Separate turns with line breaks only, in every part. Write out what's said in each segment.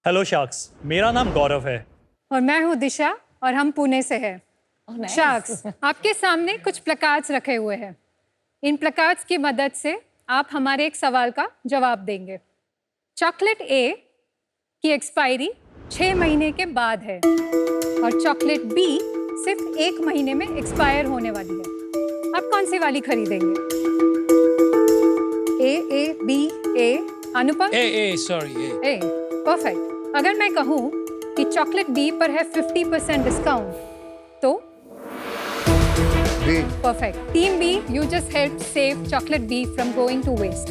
Hello sharks, मेरा नाम गौरव है।
और मैं हूँ दिशा और हम पुणे से हैं। शार्क्स, आपके सामने कुछ प्लकार्ड्स रखे हुए हैं। इन प्लकार्ड्स की मदद से आप हमारे एक सवाल का जवाब देंगे। चॉकलेट ए की एक्सपायरी 6 महीने के बाद है और चॉकलेट बी सिर्फ 1 महीने में एक्सपायर होने वाली है। आप कौन सी वाली खरीदेंगे? A B A. Anupam?
A sorry
A. Perfect. अगर मैं कहूँ कि चॉकलेट बी पर है 50% डिस्काउंट तो
B.
Perfect. Team B, you just help save chocolate B from going to waste.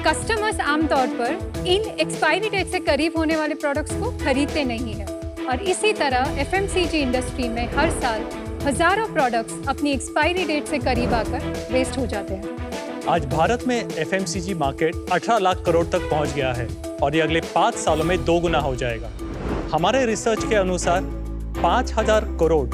Customers आमतौर पर इन एक्सपायरी डेट से करीब होने वाले प्रोडक्ट्स को खरीदते नहीं है और इसी तरह एफएमसीजी इंडस्ट्री में हर साल हजारों प्रोडक्ट्स अपनी एक्सपायरी डेट से करीब आकर वेस्ट हो जाते हैं।
आज भारत में एफएमसीजी मार्केट 18 लाख करोड़ तक पहुंच गया है और ये अगले 5 सालों में 2 गुना हो जाएगा। हमारे रिसर्च के अनुसार 5000 करोड़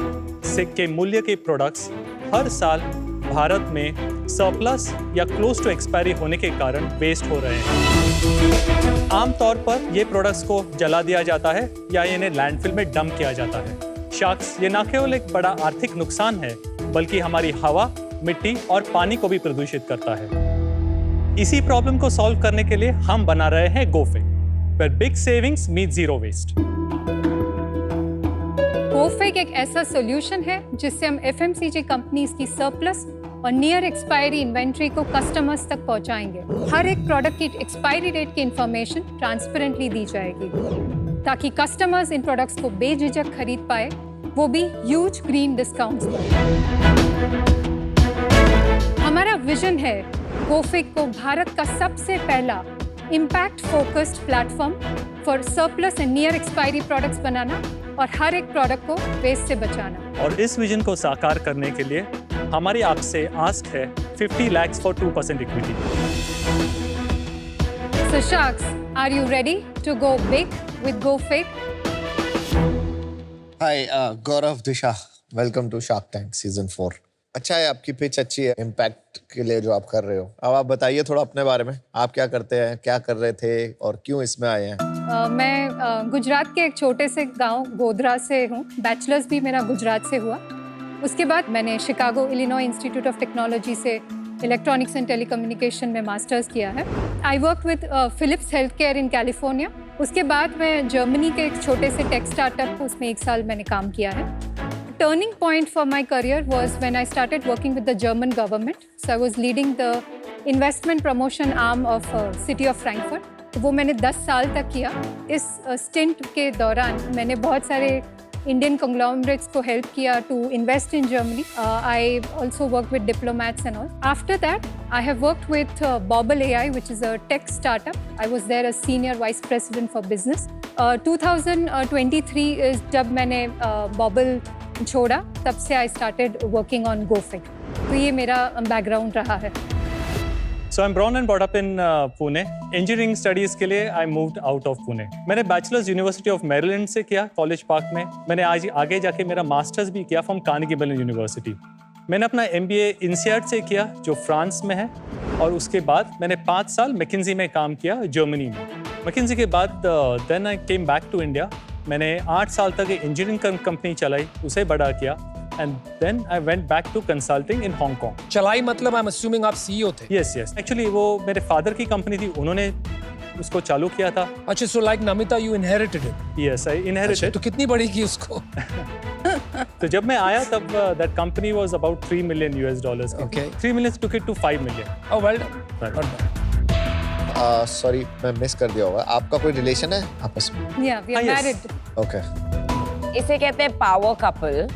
से के मूल्य के प्रोडक्ट्स हर साल भारत में सरप्लस या क्लोज टू एक्सपायरी होने के कारण वेस्ट हो रहे हैं। आमतौर पर ये प्रोडक्ट्स को जला दिया जाता है या इन्हें लैंडफिल में डंप किया जाता है। शार्क्स, ये न केवल एक बड़ा आर्थिक नुकसान है बल्कि हमारी हवा, मिट्टी और पानी को भी प्रदूषित करता है। इसी प्रॉब्लम को सॉल्व करने के लिए हम बना रहे हैं गोफिक, where big savings meet zero waste।
गोफिक एक ऐसा सॉल्यूशन है जिससे हम एफएमसीजी कंपनीज की सरप्लस और नियर एक्सपायरी इन्वेंट्री को कस्टमर्स तक पहुंचाएंगे। हर एक प्रोडक्ट की एक्सपायरी डेट की इंफॉर्मेशन ट्रांसपेरेंटली दी जाएगी ताकि कस्टमर्स इन प्रोडक्ट्स को बेझिझक खरीद पाए, वो भी ह्यूज ग्रीन डिस्काउंट्स पर। हमारा विजन है गोफिक को भारत का सबसे पहला impact focused platform for surplus and near expiry products बनाना और हर एक प्रोडक्ट को वेस्ट से बचाना।
और इस विजन को साकार करने के लिए हमारी आपसे आस्क है 50 lakhs for 2% equity.
So Sharks, are you ready to go big with GoFig?
Hi Gaurav, Disha, welcome to Shark Tank season 4। अच्छा है, आपकी पिच अच्छी है इम्पैक्ट के लिए जो आप कर रहे हो। अब आप बताइए थोड़ा अपने बारे में, आप क्या करते हैं, क्या कर रहे थे और क्यों इसमें आए हैं?
मैं गुजरात के एक छोटे से गांव गोधरा से हूँ। बैचलर्स भी मेरा गुजरात से हुआ। उसके बाद मैंने Chicago Illinois Institute of Technology से इलेक्ट्रॉनिक्स एंड टेलीकम्युनिकेशन में मास्टर्स किया है। I work with Philips Health Care in California. उसके बाद मैं जर्मनी के एक छोटे से टेक स्टार्टअप, उसमें 1 साल मैंने काम किया है। Turning point for my career was when I started working with the German government. So I was leading the investment promotion arm of City of Frankfurt. वो मैंने 10 साल तक किया। इस stint के दौरान मैंने बहुत सारे Indian conglomerates को help किया to invest in Germany. I also worked with diplomats and all. After that, I have worked with Bobble AI, which is a tech startup. I was there as senior vice president for business. 2023 is जब मैंने Bobble छोड़ा, तब से I started working on गोफिक। तो ये मेरा background रहा है।
So I'm born and brought up in Pune. Engineering studies के लिए I moved out of Pune. मैंने बैचलर्स यूनिवर्सिटी ऑफ मैरीलैंड से किया, कॉलेज पार्क में। मैंने आज आगे जाके मेरा मास्टर्स भी किया फ्रॉम कार्नेगी मेलन यूनिवर्सिटी। मैंने अपना MBA INSEAD से किया जो फ्रांस में है और उसके बाद मैंने 5 साल मैकिन्जी में काम किया जर्मनी में। मैकिन्जी के बाद then I came back to India. मैंने 8 साल तक इंजीनियरिंग कंपनी चलाई, उसे बड़ा किया and then I went back to consulting in Hong Kong.
चलाई मतलब आई एम अज्यूमिंग आप CEO थे?
यस एक्चुअली वो मेरे फादर की कंपनी थी, उन्होंने उसको चालू किया था।
अच्छा, so like Namita you inherited it?
Yes, I inherited.
तो कितनी बड़ी की उसको?
तो जब मैं आया तब that company was about $3 million की।
Okay.
3 million took it to 5 million।
Oh well done.
Sorry, मैं मिस कर दिया होगा। आपका कोई रिलेशन है आपस में?
या we are
yes.
Married.
Okay.
इसे कहते हैं पावर कपल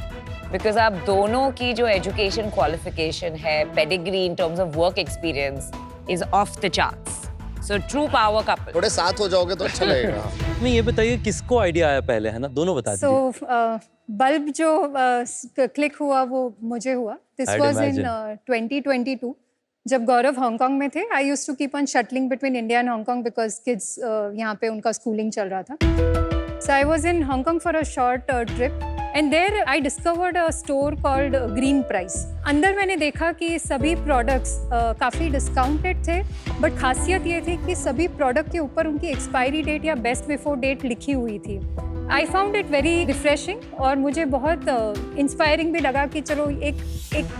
बिकॉज आप दोनों की जो एजुकेशन क्वालिफिकेशन है, pedigree in terms of work experience is of the charts. So true power couple.
थोड़े साथ हो जाओगे तो अच्छा लगेगा।
नहीं, ये बताइए किसको आइडिया आया पहले, है ना? दोनों बता दीजिए।
सो बल्ब जो क्लिक हुआ वो मुझे हुआ। This
I'd
was in
imagine.
2022 जब गौरव हांगकांग में थे। I used to keep on shuttling between India and Hong Kong because kids यहाँ पे उनका स्कूलिंग चल रहा था। So I was in Hong Kong for a short trip and there I discovered a store called green price. अंदर मैंने देखा कि सभी प्रोडक्ट्स काफ़ी डिस्काउंटेड थे, बट खासियत ये थी कि सभी प्रोडक्ट के ऊपर उनकी एक्सपायरी डेट या बेस्ट बिफोर डेट लिखी हुई थी। I found it very refreshing और मुझे बहुत इंस्पायरिंग भी लगा कि चलो एक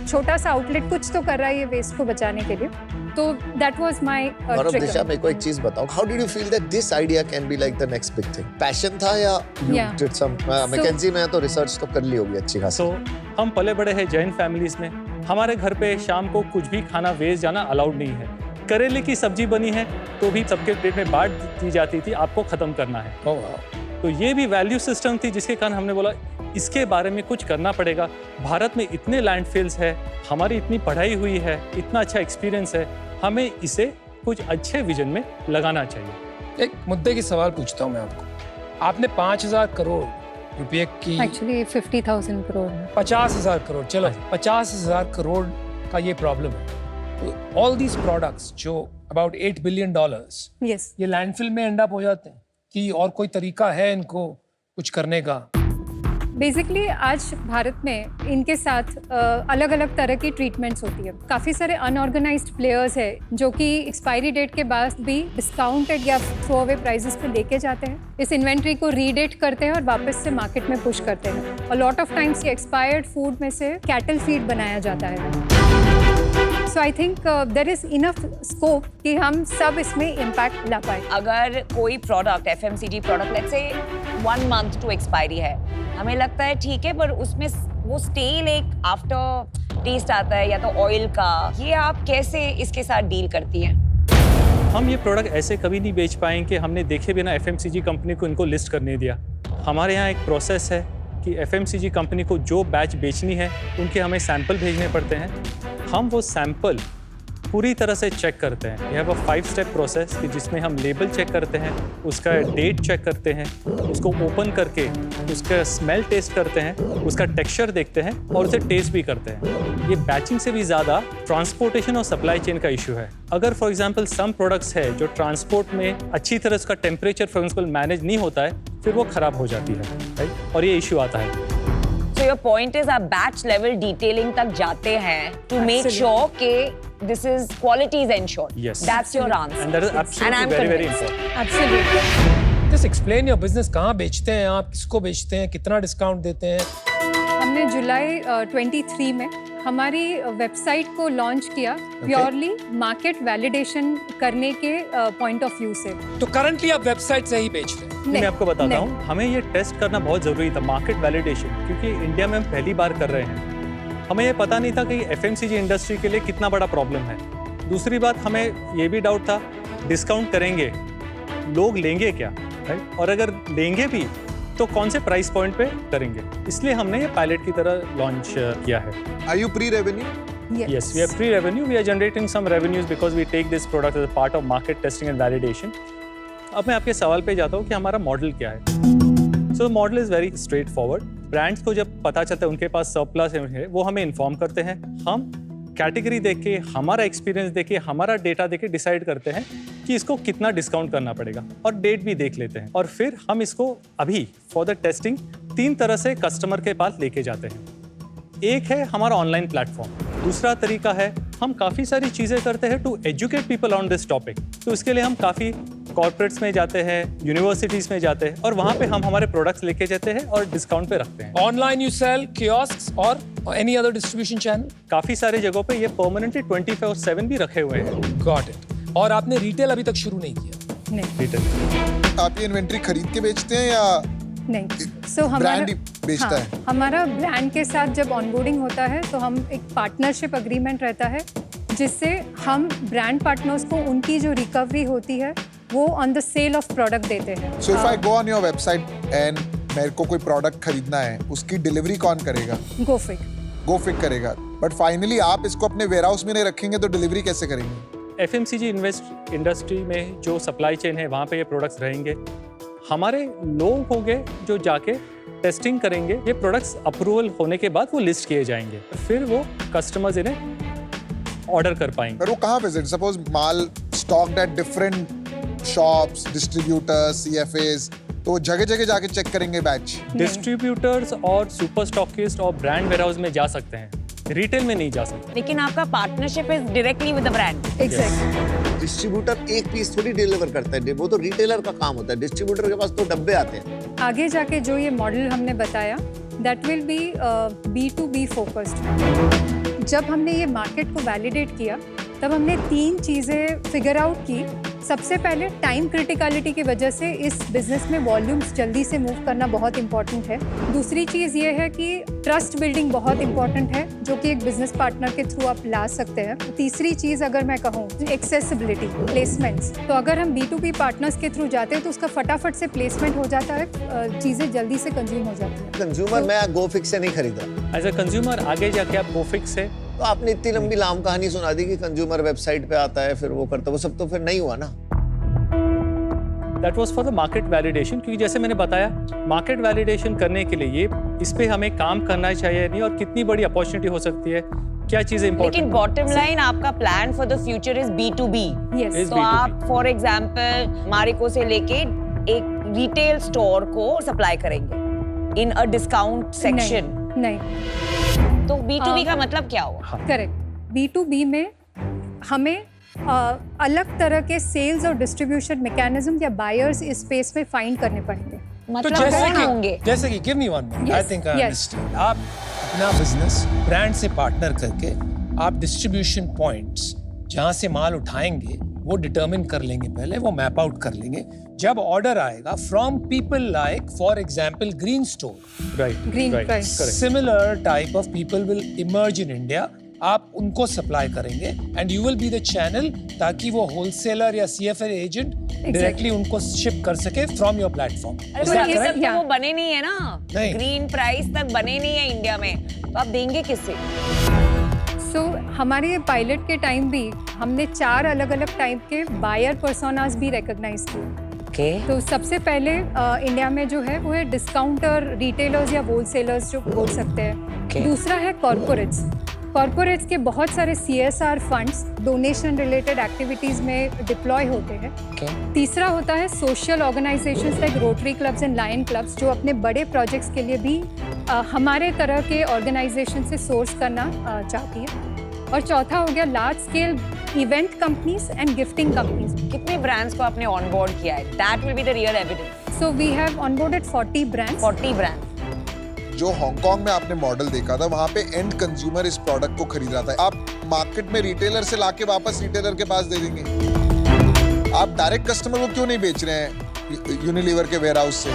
छोटा सा आउटलेट कुछ तो कर रहा है ये वेस्ट को बचाने के लिए। तो दैट वाज माय
और अब दिशा मेरे को एक चीज बताओ, how did you feel that this idea can be like the next big thing? Passion था या यू डिड सम मैकेंजी में तो रिसर्च तो कर ली होगी अच्छी खासी?
सो हम पले बड़े हैं जैन फैमिलीज में। हमारे घर पे शाम को कुछ भी खाना वेस्ट जाना अलाउड नहीं है। करेले की सब्जी बनी है तो भी सबके प्लेट में बांट दी जाती थी, आपको खत्म करना है।
Oh wow.
तो ये भी वैल्यू सिस्टम थी जिसके कारण हमने बोला इसके बारे में कुछ करना पड़ेगा। भारत में इतने लैंडफिल्स है, हमारी इतनी पढ़ाई हुई है, इतना अच्छा एक्सपीरियंस है, हमें इसे कुछ अच्छे विजन में लगाना चाहिए।
एक मुद्दे की सवाल पूछता हूँ मैं आपको। आपने 5,000 करोड़ रुपए की,
एक्चुअली 50,000 करोड़
50,000 करोड़, चलो 50,000 करोड़ का ये प्रॉब्लम है। तो ऑल दीज प्रोडक्ट्स जो अबाउट $8 बिलियन,
यस।
ये लैंडफिल में एंड अप हो जाते हैं कि और कोई तरीका है इनको कुछ करने का?
बेसिकली आज भारत में इनके साथ अलग अलग तरह की ट्रीटमेंट्स होती है। काफ़ी सारे अनऑर्गेनाइज्ड प्लेयर्स हैं जो कि एक्सपायरी डेट के बाद भी डिस्काउंटेड या थ्रो अवे प्राइसेस पे लेके जाते हैं, इस इन्वेंट्री को रीडेट करते हैं और वापस से मार्केट में पुश करते हैं। और लॉट ऑफ टाइम्स ये एक्सपायर्ड फूड में से कैटल फीड बनाया जाता है। So I think there is enough scope कि हम सब इसमें इम्पैक्ट ला पाए।
अगर कोई product FMCG product let's say 1 month to expiry है, हमें लगता है ठीक है, पर उसमें वो स्टेल एक आफ्टर टेस्ट आता है या तो ऑयल का, ये आप कैसे इसके साथ डील करती हैं?
हम ये प्रोडक्ट ऐसे कभी नहीं बेच पाएंगे, हमने देखे बिना FMCG कंपनी को इनको लिस्ट करने दिया। हमारे यहाँ एक प्रोसेस है कि FMCG कंपनी को जो बैच बेचनी है उनके हमें सैंपल भेजने पड़ते हैं। हम वो सैंपल पूरी तरह से चेक करते हैं। यह 5 स्टेप प्रोसेस कि जिसमें हम लेबल चेक करते हैं, उसका डेट चेक करते हैं, उसको ओपन करके उसका स्मेल टेस्ट करते हैं, उसका टेक्सचर देखते हैं और उसे टेस्ट भी करते हैं। ये बैचिंग से भी ज़्यादा ट्रांसपोर्टेशन और सप्लाई चेन का इशू है। अगर फॉर एग्जांपल सम प्रोडक्ट्स है जो ट्रांसपोर्ट में अच्छी तरह उसका टेम्परेचर फॉर एग्जांपल मैनेज नहीं होता है, फिर वो खराब हो जाती है, राइट? और ये इशू आता है।
So your point is आप batch level detailing तक जाते हैं to make sure कि this is quality is ensured.
Yes.
That's your answer.
And that is absolutely
I'm
very, very
convinced.
important.
Absolutely.
Just explain your business. कहाँ बेचते हैं आप, किसको बेचते हैं, कितना डिस्काउंट देते हैं?
हमने जुलाई 23 में हमारी वेबसाइट को लॉन्च किया प्योरली मार्केट वैलिडेशन करने के पॉइंट ऑफ व्यू से।
तो करंटली आप वेबसाइट से ही बेच रहे हैं?
मैं आपको बताता हूँ, हमें ये टेस्ट करना बहुत ज़रूरी था, मार्केट वैलिडेशन, क्योंकि इंडिया में हम पहली बार कर रहे हैं। हमें ये पता नहीं था कि FMCG इंडस्ट्री के लिए कितना बड़ा प्रॉब्लम है। दूसरी बात, हमें ये भी डाउट था डिस्काउंट करेंगे लोग लेंगे क्या, राइट? और अगर लेंगे भी तो कौन से प्राइस पॉइंट पे करेंगे, इसलिए हमने ये पायलट की तरह लॉन्च किया है।
Are you pre-revenue?
Yes, we are pre-revenue. We are generating some revenues because we take this product as a part of market testing and validation. अब मैं आपके सवाल पे जाता हूँ कि हमारा मॉडल क्या है। So model is very straightforward. Brands को जब पता चलता है उनके पास सरप्लस है, वो हमें इन्फॉर्म करते हैं। हम कैटेगरी देख के, हमारा एक्सपीरियंस देख के, हमारा डेटा देख के डिसाइड करते हैं कि इसको कितना डिस्काउंट करना पड़ेगा, और डेट भी देख लेते हैं। और फिर हम इसको अभी फॉर द टेस्टिंग 3 तरह से कस्टमर के पास लेके जाते हैं। एक है हमारा ऑनलाइन प्लेटफॉर्म, दूसरा तरीका है हम काफ़ी सारी चीज़ें करते हैं to educate people on this topic. तो इसके लिए हम काफ़ी कॉर्पोरेट्स में जाते हैं, यूनिवर्सिटीज़ में जाते हैं, और वहाँ पे हम हमारे प्रोडक्ट्स लेके जाते हैं और डिस्काउंट पे रखते हैं।
ऑनलाइन यू सेल, कियोस्क्स और एनी अदर डिस्ट्रीब्यूशन चैनल?
काफ़ी सारे जगहों पे ये परमानेंटली 24/7 भी रखे हुए हैं।
Got it. और आपने रिटेल अभी तक शुरू नहीं किया?
नहीं
रिटेल
आप ये इन्वेंट्री खरीद के बेचते हैं या
नहीं। सो
ब्रांड ही बेचता है?
हमारा ब्रांड के साथ जब ऑनबोर्डिंग होता है तो हम एक पार्टनरशिप अग्रीमेंट रहता है, जिससे हम ब्रांड पार्टनर्स को उनकी जो रिकवरी होती है वो on the sale of product देते हैं।
So if I go on your website and मेरे को कोई प्रोडक्ट खरीदना है, उसकी डिलीवरी कौन करेगा? गोफिक करेगा। बट फाइनली आप इसको अपने वेयरहाउस में नहीं रखेंगे तो डिलीवरी कैसे करेंगे?
FMCG इंडस्ट्री में जो सप्लाई चेन है वहाँ पे ये प्रोडक्ट्स रहेंगे। हमारे लोग होंगे जो जाके टेस्टिंग करेंगे, ये प्रोडक्ट्स अप्रूवल होने के बाद वो लिस्ट किए जाएंगे, फिर वो कस्टमर्स इन्हें ऑर्डर कर पाएंगे।
पर वो कहाँ visit? Suppose mall stocked at different shops, distributors, CFAs, तो जगह जगह जाके चेक करेंगे बैच।
डिस्ट्रीब्यूटर्स और सुपर स्टॉकिस्ट और ब्रांड वेयरहाउस में जा सकते हैं, रिटेल में नहीं जा सकते।
लेकिन आपका partnership is directly with the brand.
Exactly.
Distributor एक पीस थोड़ी डिलीवर करता है, वो तो रिटेलर का काम होता है। डिस्ट्रीब्यूटर के पास तो डब्बे आते हैं।
आगे जाके जो ये मॉडल हमने बताया that will B B2B focused. जब हमने ये मार्केट को वैलिडेट किया तब हमने 3 चीज़ें फिगर आउट की। सबसे पहले टाइम क्रिटिकलिटी की वजह से इस बिजनेस में वॉल्यूम्स जल्दी से मूव करना बहुत इंपॉर्टेंट है। दूसरी चीज़ ये है कि ट्रस्ट बिल्डिंग बहुत इंपॉर्टेंट है, जो कि एक बिजनेस पार्टनर के थ्रू आप ला सकते हैं। तीसरी चीज़ अगर मैं कहूँ एक्सेसिबिलिटी, प्लेसमेंट्स। तो अगर हम B2B पार्टनर्स के थ्रू जाते हैं तो उसका फटाफट से प्लेसमेंट हो जाता है, चीज़ें जल्दी से कंज्यूम हो जाती है।
कंज्यूमर मैं गोफिक्स से नहीं खरीद रहा।
एज अ कंज्यूमर आगे जाके आप गोफिक्स से,
तो आपने इतनी लंबी लाम कहानी सुना दी कि कंज्यूमर वेबसाइट पे आता है फिर वो करता है, वो सब तो फिर नहीं हुआ ना।
That was for the market validation, क्योंकि जैसे मैंने बताया मार्केट वैलिडेशन करने के लिए ये इस पे हमें काम करना चाहिए नहीं, और कितनी बड़ी अपॉर्चुनिटी हो सकती है, क्या चीजें इंपॉर्टेंट।
लेकिन बॉटम लाइन आपका plan for the future is B2B।
Yes.
तो आप फॉर एग्जांपल मारिको से लेके एक रिटेल स्टोर को सप्लाई करेंगे इन अ डिस्काउंट सेक्शन।
नहीं।
तो B2B का मतलब क्या हुआ?
करेक्ट। B2B में हमें अलग तरह के सेल्स और डिस्ट्रीब्यूशन मैकेनिज्म या बायर्स इस स्पेस में फाइंड करने पड़ेंगे।
तो
मतलब कौन होंगे?
जैसे कि give me one minute, I think I understand. आप अपना बिजनेस ब्रांड से पार्टनर करके आप डिस्ट्रीब्यूशन पॉइंट्स जहां से माल उठाएंगे वो डिटरमिन कर लेंगे, पहले वो मैप आउट कर लेंगे। जब ऑर्डर आएगा from people like for example green store,
right,
Green
right,
price.
Correct.
Similar type of people will emerge in India. आप उनको सप्लाई करेंगे and you will be the channel, ताकि वो होलसेलर या CFL एजेंट डायरेक्टली उनको ship कर सके from your platform.
अरे ये सब तो वो बने नहीं है ना,
नहीं।
ग्रीन प्राइस तक बने नहीं है इंडिया में, तो आप देंगे किससे?
सो हमारे पायलट के टाइम भी हमने 4 अलग अलग टाइप के बायर पर्सोनास भी रिकॉग्नाइज किए। तो सबसे पहले इंडिया में जो है वो है डिस्काउंटर, रिटेलर्स या होलसेलर्स जो बोल सकते हैं। दूसरा है कॉर्पोरेट्स। कॉर्पोरेट्स के बहुत सारे CSR funds donation related activities में डिप्लॉय होते हैं। तीसरा होता है social organisations like Rotary clubs and Lion clubs, जो अपने बड़े प्रोजेक्ट्स के लिए भी हमारे तरह के ऑर्गेनाइजेशन से सोर्स करना चाहती है। और चौथा हो गया large scale event companies and gifting companies.
कितने ब्रांड्स को आपने ऑनबोर्ड किया है? That will be the real evidence.
So we have onboarded 40 brands.
40 brands.
जो हांगकांग में आपने मॉडल देखा था, वहां पे एंड कंज्यूमर इस प्रोडक्ट को खरीद रहा था। आप मार्केट में रिटेलर से लाके वापस रिटेलर के पास दे देंगे। आप डायरेक्ट कस्टमर को क्यों नहीं बेच रहे हैं यूनिलीवर के वेयरहाउस से?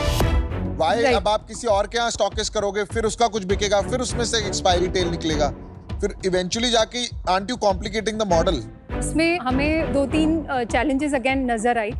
वाई? अब आप किसी और के यहाँ स्टॉकिस्ट करोगे, फिर उसका कुछ बिकेगा, फिर उसमें से एक्सपायरी टेल निकलेगा, फिर इवेंचुअली जाके aunt you complicating the model?
इसमें हमें 2-3 चैलेंजेस अगेन नजर आई।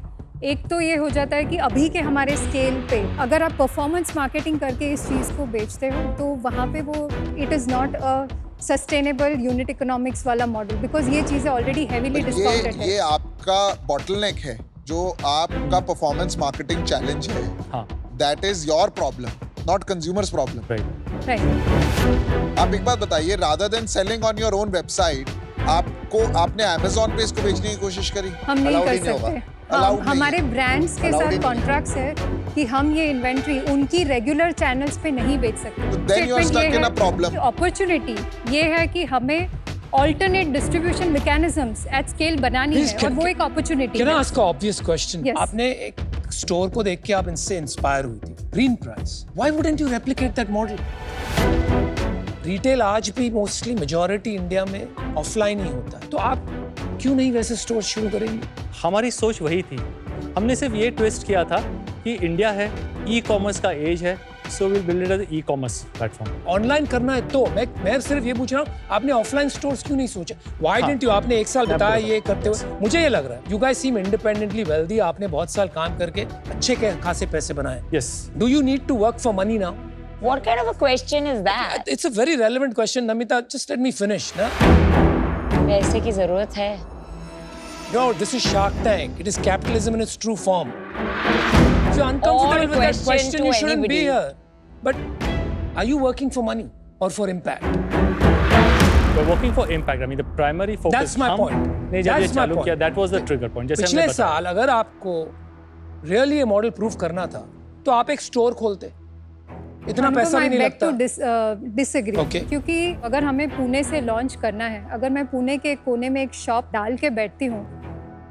एक तो ये हो जाता है कि अभी के हमारे स्केल पे अगर आप परफॉर्मेंस मार्केटिंग करके इस चीज़ को बेचते हो तो वहाँ पे वो it is not a sustainable unit economics वाला मॉडल, बिकॉज ये चीज़ें ऑलरेडी हेवीली डिस्काउंटेड है।
ये आपका बॉटलनेक है, जो आपका परफॉर्मेंस मार्केटिंग चैलेंज है।
हाँ,
that is your problem, not consumers problem.
Right.
Right.
आप एक बात बताइए, rather than selling on your own website, आपने अमेज़न पे इसको बेचने की कोशिश करी?
हम नहीं
Allowed
कर
ही नहीं होगा।
सकते।
Allowed नहीं
हमारे
है।
ब्रांड्स के
Allowed ही
साथ
नहीं।
कॉन्ट्रैक्ट्स है कि हम ये इन्वेंट्री उनकी रेगुलर चैनल्स पे नहीं बेच सकते।
तो then you are stuck in a problem.
Opportunity ये है कि हमें alternate distribution mechanisms at scale बनानी
Please,
है, और वो एक अपॉर्चुनिटी
Can I
है।
ask an obvious question?
Yes.
आपने एक स्टोर को देख के आप इनसे इंस्पायर हुई थी, green price. Why wouldn't you replicate that model? Retail आज भी मोस्टली मेजॉरिटी इंडिया में ऑफलाइन ही होता है, तो आप क्यों नहीं वैसे स्टोर शुरू करेंगे?
हमारी सोच वही थी। हमने सिर्फ ये ट्विस्ट किया था कि इंडिया है, ई-कॉमर्स का एज है, so will build an e-commerce platform.
Online करना है तो मैं सिर्फ ये पूछ रहा हूँ, आपने ऑफलाइन स्टोर्स क्यों नहीं सोचा? Why didn't you? आपने 1 साल बताया ये करते हुए, मुझे ये लग रहा है you guys seem independently wealthy. आपने बहुत साल काम करके अच्छे खासे पैसे बनाए।
Yes.
Do you need to work for money now?
What kind of a question is that?
It's a very relevant question, Namita. Just let me finish, na?
पैसे की जरूरत है।
No, this is Shark Tank. It is capitalism in its true form. If you're uncomfortable with that question,
to
you shouldn't be
anybody.
here. But are you working for money or for impact?
We're working for impact. I mean, the primary focus.
That's my point.
ने जब ये
That's my
चालू किया,
point.
that was the trigger point. जैसे
पिछले
हमने बताया।
साल अगर आपको really ये मॉडल प्रूव करना था, तो आप एक स्टोर खोलते, इतना पैसा भी नहीं लगता।
Disagree
Okay.
क्योंकि अगर हमें पुणे से लॉन्च करना है, अगर मैं पुणे के कोने में एक शॉप डाल के बैठती हूँ,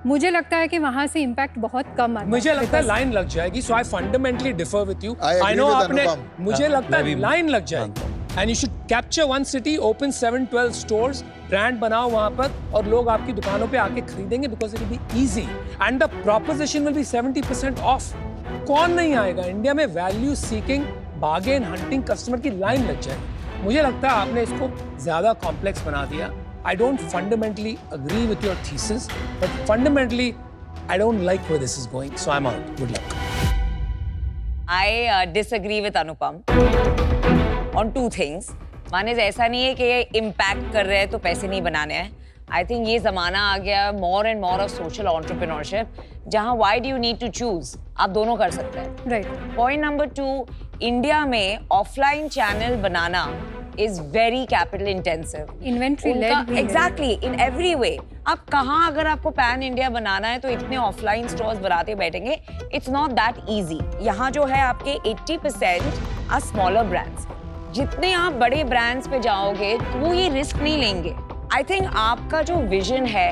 मुझे लगता है कि वहां से इम्पैक्ट बहुत कम आता है।
मुझे लगता है लाइन लग जाएगी, so I fundamentally differ with you.
I agree
I know
with
आपने,
Anupam.
मुझे लगता
मैं भी
है लाइन लग जाएगी। And you should capture one city, open 7-12 stores, brand बनाओ वहां पर, और लोग आपकी दुकानों पे आके खरीदेंगे because it will be easy and the proposition will be 70% of. कौन नहीं आएगा? इंडिया में value seeking, bargain hunting customer की लाइन लग जाएगी। मुझे लगता है आपने इसको ज्यादा कॉम्प्लेक्स बना दिया। I don't fundamentally agree with your thesis, but fundamentally, I don't like where this is going, so I'm out. Good luck.
I disagree with Anupam on two things. One is ऐसा नहीं है कि ये impact कर रहे हैं तो पैसे नहीं बनाने हैं. I think ये ज़माना आ गया more and more of social entrepreneurship, जहाँ why do you need to choose? आप दोनों कर सकते हैं.
Right.
Point number 2, इंडिया में offline channel banana is very capital intensive.
Inventory led भी है।
Exactly, in every way. अब कहाँ अगर आपको पैन इंडिया बनाना है तो इतने ऑफलाइन स्टोर्स बनाते बैठेंगे, इट्स नॉट दैट इजी। यहाँ जो है आपके 80% आर स्मॉलर ब्रांड्स। जितने आप बड़े ब्रांड्स पे जाओगे तो वो ये रिस्क नहीं लेंगे। आई थिंक आपका जो विजन है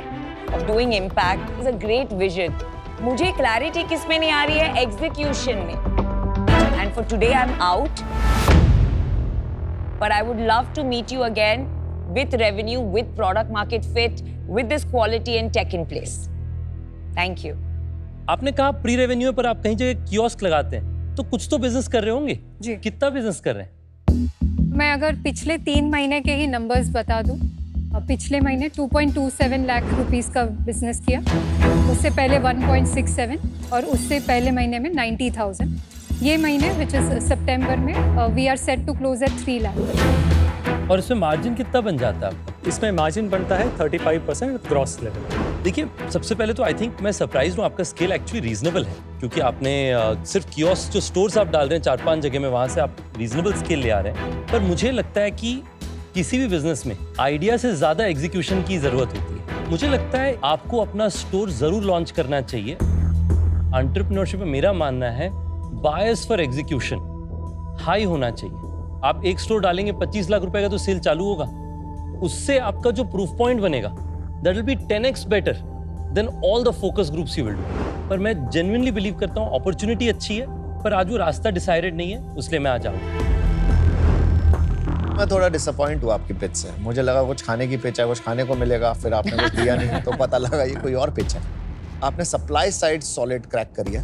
of doing impact is a great vision. मुझे क्लैरिटी किस में नहीं आ रही है? एग्जीक्यूशन में। And for today I am out, but I would love to meet you again with revenue, with product market fit, with this quality and tech in place. Thank you.
आपने कहा pre revenue पर आप कहीं जगह kiosk लगाते हैं, तो कुछ तो बिजनेस कर रहे होंगे
जी।
कितना बिजनेस कर रहे हैं?
मैं अगर पिछले 3 महीने के ही नंबर्स बता दूं, पिछले महीने 2.27 लाख रुपीस का बिजनेस किया, उससे पहले 1.67 और उससे पहले महीने में 90,000। ये महीने विच इज सितंबर में we are set to close at 3 lakh.
और इसमें मार्जिन कितना बन जाता है आपका?
इसमें मार्जिन बनता है 35% ग्रॉस लेवल।
देखिए, सबसे पहले तो आई थिंक मैं सरप्राइज हूँ, आपका स्केल एक्चुअली रीजनेबल है, क्योंकि आपने सिर्फ कियोस्क जो स्टोर्स आप डाल रहे हैं 4-5 जगह में, वहाँ से आप रीजनेबल स्केल ले आ रहे हैं। पर मुझे लगता है कि किसी भी बिजनेस में आइडिया से ज़्यादा एग्जीक्यूशन की ज़रूरत होती है। मुझे लगता है आपको अपना स्टोर ज़रूर लॉन्च करना चाहिए। एंटरप्रेन्योरशिप में मेरा मानना है बायस फॉर एग्जीक्यूशन हाई होना चाहिए। आप एक स्टोर डालेंगे 25 लाख रुपए का तो सेल चालू होगा, उससे आपका जो प्रूफ पॉइंट बनेगा that will B 10x better than all the focus groups you will do. पर मैं जेन्युइनली बिलीव करता हूँ अपॉर्चुनिटी अच्छी है, पर आज वो रास्ता डिसाइडेड नहीं है, इसलिए मैं आ जाऊँ।
मैं थोड़ा डिसअपॉइंट हुआ आपकी पिच से। मुझे लगा कुछ खाने की पिच है, कुछ खाने को मिलेगा, फिर आपने कुछ दिया नहीं तो पता लगा ये कोई और पिच है। आपने सप्लाई साइड सॉलिड क्रैक करी है,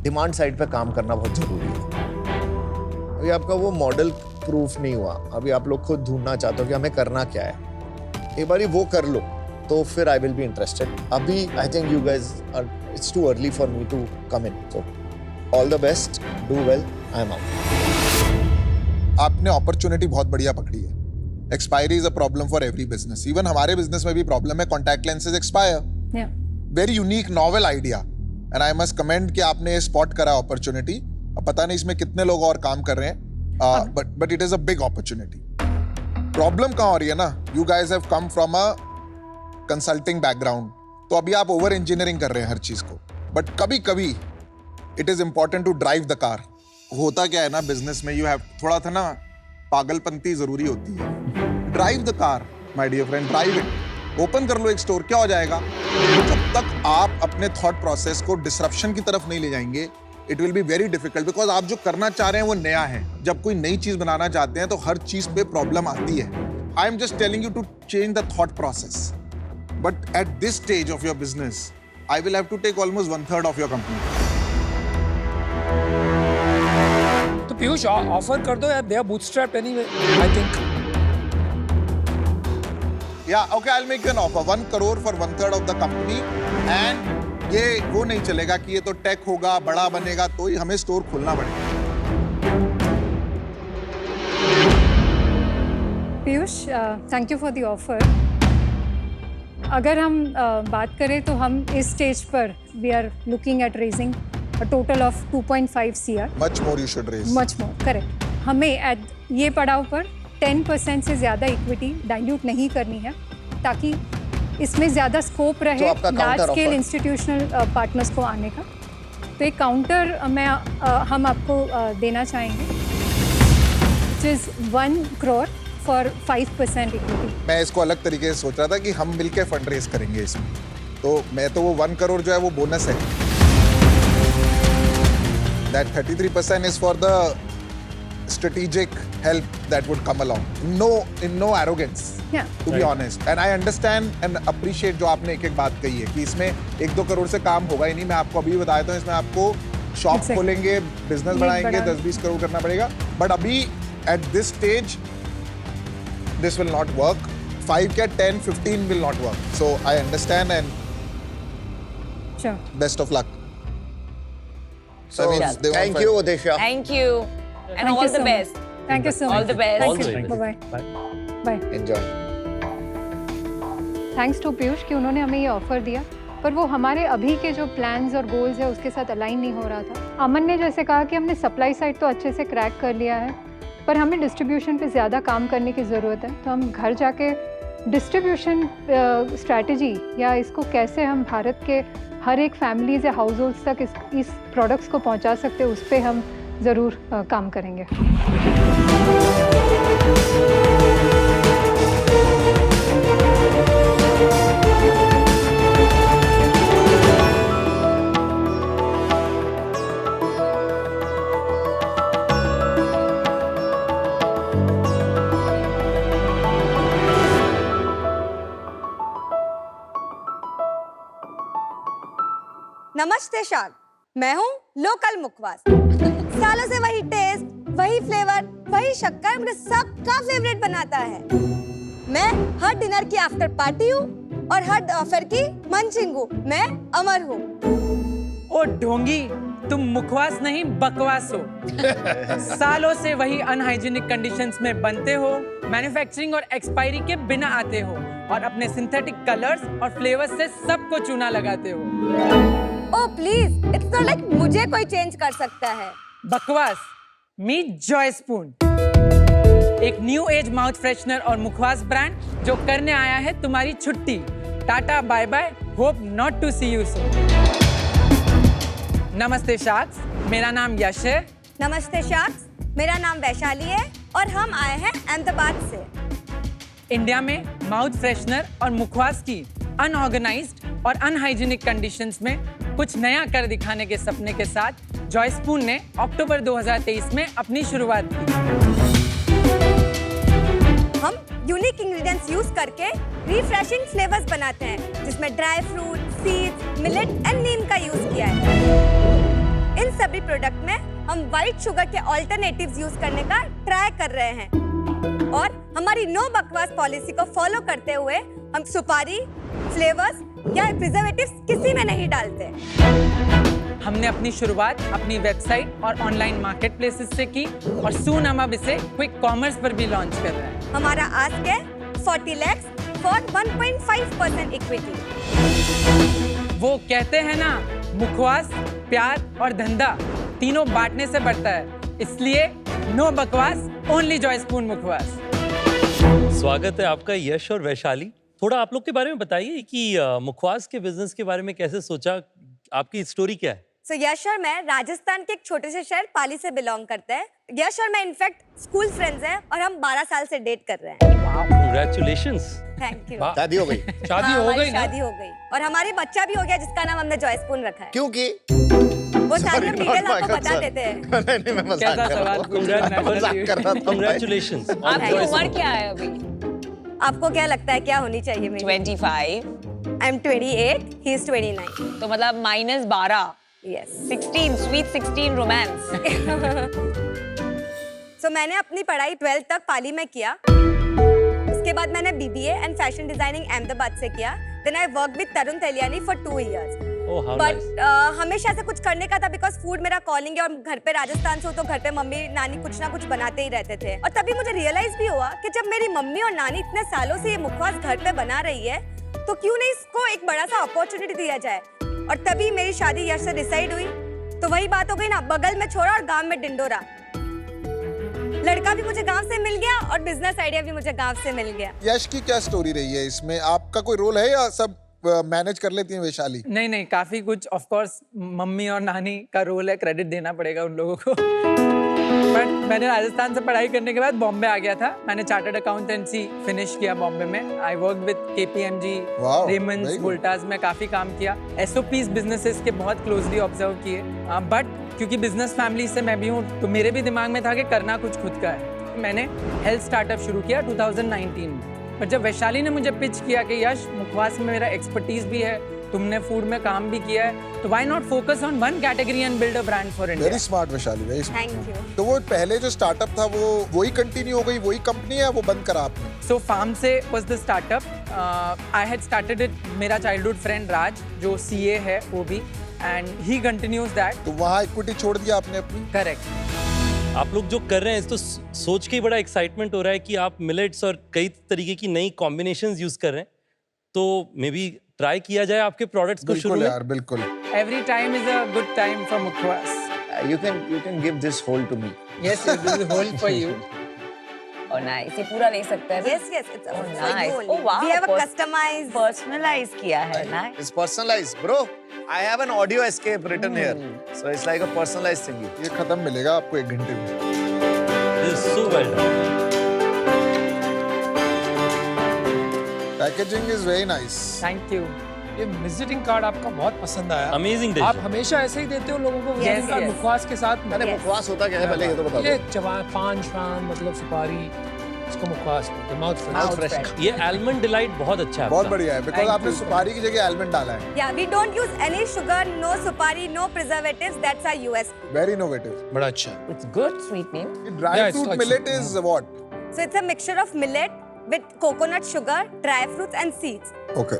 डिमांड साइड पे काम करना बहुत जरूरी है। अभी आपका वो मॉडल प्रूफ नहीं हुआ, अभी आप लोग खुद ढूंढना चाहते हो कि हमें करना क्या है। एक बार वो कर लो तो फिर आई विल बी इंटरेस्टेड। अभी I think you guys are, it's too early for me to come in, so all the best, do well, I am out.
आपने अपॉर्चुनिटी बहुत बढ़िया पकड़ी है। Expiry is a problem for every business. Even हमारे business में भी problem है, contact lenses expire. Very unique novel idea, and I must comment कि आपने ये स्पॉट करा अपॉर्चुनिटी। अब पता नहीं इसमें कितने लोग और काम कर रहे हैं, but it is a big opportunity. Problem कहाँ हो रही है ना, you guys have come from a consulting background, तो अभी आप ओवर इंजीनियरिंग कर रहे हैं हर चीज को। बट कभी कभी it is important to drive the car. होता क्या है ना बिजनेस में, यू हैव थोड़ा था ना पागलपंती जरूरी होती है। Drive the car my dear friend, drive it. Open कर लो एक स्टोर, क्या हो जाएगा? जब तक आप अपने थॉट प्रोसेस को डिसरप्शन की तरफ नहीं ले जाएंगे, it will be very difficult, because आप जो करना चाह रहे हैं वो नया है। जब कोई नई चीज बनाना चाहते हैं तो हर चीज पे प्रॉब्लम आती है। I am just telling you to change the thought process, but at this stage of your business I will have to take almost 1/3 of your company.
तो पीयूष ऑफर कर दो यार, they are bootstrapped anyway, I think.
Yeah, okay, I'll make you an offer. 1 crore for 1/3 of the company, and ये वो नहीं चलेगा कि ये तो टेक होगा, बड़ा बनेगा, तो ही हमें स्टोर खोलना पड़ेगा।
Piyush, thank you for the offer. अगर हम बात करें तो हम इस स्टेज पर we are looking at raising a total of 2.5 CR।
Much more you should raise.
Much more, correct. हमें एट ये पड़ाव पर 10% से ज़्यादा इक्विटी डाइल्यूट नहीं करनी है, ताकि इसमें ज़्यादा स्कोप रहे
आपका
large
counter
scale
offer?
Institutional partners को आने का। तो एक काउंटर हम आपको देना चाहेंगे, which is 1 crore for 5% equity.
मैं इसको अलग तरीके से सोच रहा था कि हम मिलके फंड रेज करेंगे इसमें, तो मैं तो वो 1 करोड़ जो है वो बोनस है, that 33% is for the strategic help that would come along, in no arrogance,
Yeah.
to be honest, and I understand and appreciate जो आपने एक बात कही है कि इसमें 1-2 करोड़ से काम होगा ही नहीं। मैं आपको अभी बता देता हूँ, इसमें आपको शॉप
Exactly.
खोलेंगे, बिजनेस बढ़ाएंगे, 10-20 करोड़ करना पड़ेगा, बट अभी at this stage this will not work. 5 क्या 10-15 will not work, so I understand and
Sure.
best of luck. So that means they want
thank you Udesha.
Thank you. And
Thank
all
you
the
so
best.
much. Thank you so
All
much.
the best.
Thank
All
you.
the
Bye-bye. Bye.
Enjoy.
Thanks to Piyush कि उन्होंने हमें ये offer दिया, पर वो हमारे अभी के जो प्लान्स और गोल्स है उसके साथ अलाइन नहीं हो रहा था। अमन ने जैसे कहा कि हमने सप्लाई साइड तो अच्छे से क्रैक कर लिया है, पर हमें डिस्ट्रीब्यूशन पे ज़्यादा काम करने की ज़रूरत है। तो हम घर जाके डिस्ट्रीब्यूशन स्ट्रैटेजी या इसको कैसे हम भारत के हर एक फैमिलीज या हाउस होल्ड्स तक इस प्रोडक्ट्स को पहुंचा सकते हैं, उस पर हम ज़रूर काम करेंगे।
नमस्ते शाक, मैं हूँ लोकल मुखवास। सालों से वही टेस्ट, वही फ्लेवर, वही शक्कर मुझे सबका फेवरेट बनाता है। मैं हर डिनर की आफ्टर पार्टी हूँ और हर ऑफर की मंचिंग हूँ। मैं अमर हूँ।
ओ ढोंगी, तुम मुखवास नहीं बकवास हो। सालों से वही अनहाइजीनिक कंडीशंस में बनते हो, मैन्युफैक्चरिंग और एक्सपायरी के बिना आते हो और अपने सिंथेटिक कलर्स और फ्लेवर्स से सबको चूना लगाते हो।
Oh please, it's not like मुझे कोई चेंज कर सकता है।
बकवास। मीट जॉय स्पून, एक न्यू एज माउथ फ्रेशनर और मुखवास ब्रांड जो करने आया है तुम्हारी छुट्टी। Ta-ta bye bye, hope not to see you soon. नमस्ते शाक्स, मेरा नाम यश है।
नमस्ते शाक्स, मेरा नाम वैशाली है और हम आए हैं अहमदाबाद से।
इंडिया में माउथ फ्रेशनर और मुखवास की अनऑर्गेनाइज्ड और अनहाइजीनिक कंडीशंस में कुछ नया कर दिखाने के सपने के साथ जॉय स्पून ने अक्टूबर 2023 में अपनी शुरुआत की।
हम यूनिक इंग्रेडिएंट्स यूज करके रिफ्रेशिंग फ्लेवर्स बनाते हैं, जिसमें dry fruit, seeds, millet and नीम का यूज किया है। इन सभी प्रोडक्ट में हम व्हाइट शुगर के ऑल्टरनेटिव्स यूज करने का ट्राई कर रहे हैं और हमारी नो बकवास पॉलिसी को फॉलो करते हुए हम सुपारी, फ्लेवर्स या प्रिजर्वेटिव्स किसी में नहीं डालते।
हमने अपनी शुरुआत अपनी वेबसाइट और ऑनलाइन मार्केट प्लेसेस से की और सून हम अब इसे क्विक कॉमर्स पर भी लॉन्च कर रहे हैं।
हमारा आस्क है 40 lakhs फॉर 1.5% इक्विटी।
वो कहते हैं ना, मुखवास, प्यार और धंधा तीनों बांटने से बढ़ता है, इसलिए नो बकवास, ओनली जॉय स्पून मुखवास।
स्वागत है आपका यश और वैशाली। थोड़ा आप लोग के बारे में बताइए कि मुखवास के बिजनेस के बारे में कैसे सोचा, आपकी स्टोरी क्या है?
So, यश और मैं राजस्थान के एक छोटे से शहर पाली से बिलोंग करते हैं। यश और मैं इनफैक्ट स्कूल फ्रेंड्स हैं और हम 12 साल से डेट कर रहे हैं।
Congratulations!
Thank you.
शादी हो गई?
शादी हो गई ना?
शादी हो गई और हमारी बच्चा भी हो गया, जिसका नाम हमने जॉय स्पून रखा है।
क्योंकि
वो सारी
Sorry,
डिटेल
not my
आपको बता
concern.
देते हैं।
नहीं मैं मजाक
कैसा
कर रहा
सवाल
हूँ।
पूछ रहा है?
मजाक कर रहा था भाई।
Congratulations! on
आपकी
Joy
उम्र
Spoon.
क्या है अभी?
आपको क्या लगता है क्या होनी चाहिए मेरी?
25।
I am 28, he is 29।
तो मतलब -12।
यस।
16, sweet 16 romance.
सो मैंने अपनी पढ़ाई 12th तक पाली में किया। उसके बाद मैंने BBA and fashion designing Ahmedabad से किया। Then I work with Tarun Tahiliani for 2 years।
Oh, how
but
nice.
हमेशा से कुछ करने का था, बिकॉज फूड मेरा कॉलिंग है और घर पे राजस्थान से हो तो घर पे मम्मी नानी कुछ ना कुछ बनाते ही रहते थे। और तभी मुझे रियलाइज भी हुआ कि जब मेरी मम्मी और नानी इतने सालों से ये मुखवास घर पे बना रही है, तो क्यों नहीं इसको एक बड़ा सा अपॉर्चुनिटी दिया जाए। और तभी मेरी शादी यश से डिसाइड हुई। तो वही बात हो गई ना, बगल में छोड़ा और गांव में डिंडोरा। लड़का भी मुझे गांव से मिल गया और बिजनेस आइडिया भी मुझे गांव से मिल गया।
यश की क्या स्टोरी रही है इसमें? आपका कोई रोल है या सब मैनेज कर लेती हैं वैशाली?
नहीं नहीं, काफी कुछ ऑफ कोर्स मम्मी और नानी का रोल है, क्रेडिट देना पड़ेगा उन लोगों को। बट मैंने राजस्थान से पढ़ाई करने के बाद बॉम्बे आ गया था। मैंने चार्टर्ड अकाउंटेंसी फिनिश किया बॉम्बे में। आई work with KPMG,
Wow,
Raymond's,
very good.
Voltas में काफी काम किया। SOPs बिजनेसेस के बहुत क्लोजली ऑब्जर्व किए। बट क्योंकि बिजनेस फैमिली से मैं भी हूँ, तो मेरे भी दिमाग में था कि करना कुछ खुद का है। मैंने हेल्थ स्टार्टअप शुरू किया 2019 में। पर जब वैशाली ने मुझे पिच किया कि यश, मुखवास में मेरा एक्सपर्टीज भी है, तुमने फूड में काम भी किया है, तो why not focus on one category and build a brand for India.
Very smart Vaishali, very smart.
Thank you.
तो वो पहले जो स्टार्टअप था वो वही कंटिन्यू हो गई, वही कंपनी है, वो बंद करा आपने?
सो फार्म से was the startup. I had started it, मेरा चाइल्डहुड फ्रेंड राज जो CA है वो भी, एंड ही कंटिन्यूज दैट।
तो वहाँ इक्विटी छोड़ दिया आपने अपनी?
करेक्ट।
आप लोग जो कर रहे हैं तो सोच के ही बड़ा एक्साइटमेंट हो रहा है कि आप मिलेट्स और कई तरीके की नई कॉम्बिनेशंस यूज कर रहे हैं, तो मे बी ट्राई किया जाए आपके प्रोडक्ट्स को शुरू
बिल्कुल
में।
यार, बिल्कुल।
Every time is a good time for Mukhwas.
You can give this whole to me.
Yes, yes, this is whole for you.
Oh nice, ये पूरा ले सकते हैं।
Yes, yes, it's
Oh,
for
nice.
you only.
Oh, wow.
We have a customized.
Personalize किया है ना।
It's personalized, bro. I have an audio escape written here, so it's like a personalized thing.
ये खत्म मिलेगा आपको 1 घंटे में।
This is so well done.
Packaging is very nice.
Thank you.
ये विजिटिंग कार्ड आपका बहुत पसंद आया।
Amazing dish.
आप हमेशा ऐसे ही देते हो लोगों को विजिटिंग कार्ड
yes.
मुखवास के साथ?
मैंने
Yes.
मुखवास होता क्या है पहले ये तो बता
ये
दो।
जवान पान शान मतलब सुपारी, इसको मुखवास माउथ
Mouth
फ्रेश।
fresh.
ये almond delight बहुत अच्छा है
बहुत
आपका।
बढ़िया है, बिकॉज
Thank
आपने
you.
सुपारी की जगह आलमंड डाला है।
Yeah, we don't use any sugar, no supari, no preservatives. That's our USP.
Very innovative.
बड़ा अच्छा।
It's good sweetening.
Dry
Yeah, it's
fruit
like-
millet is what?
So it's a mixture of millet with coconut sugar, dry fruits and seeds.
Okay.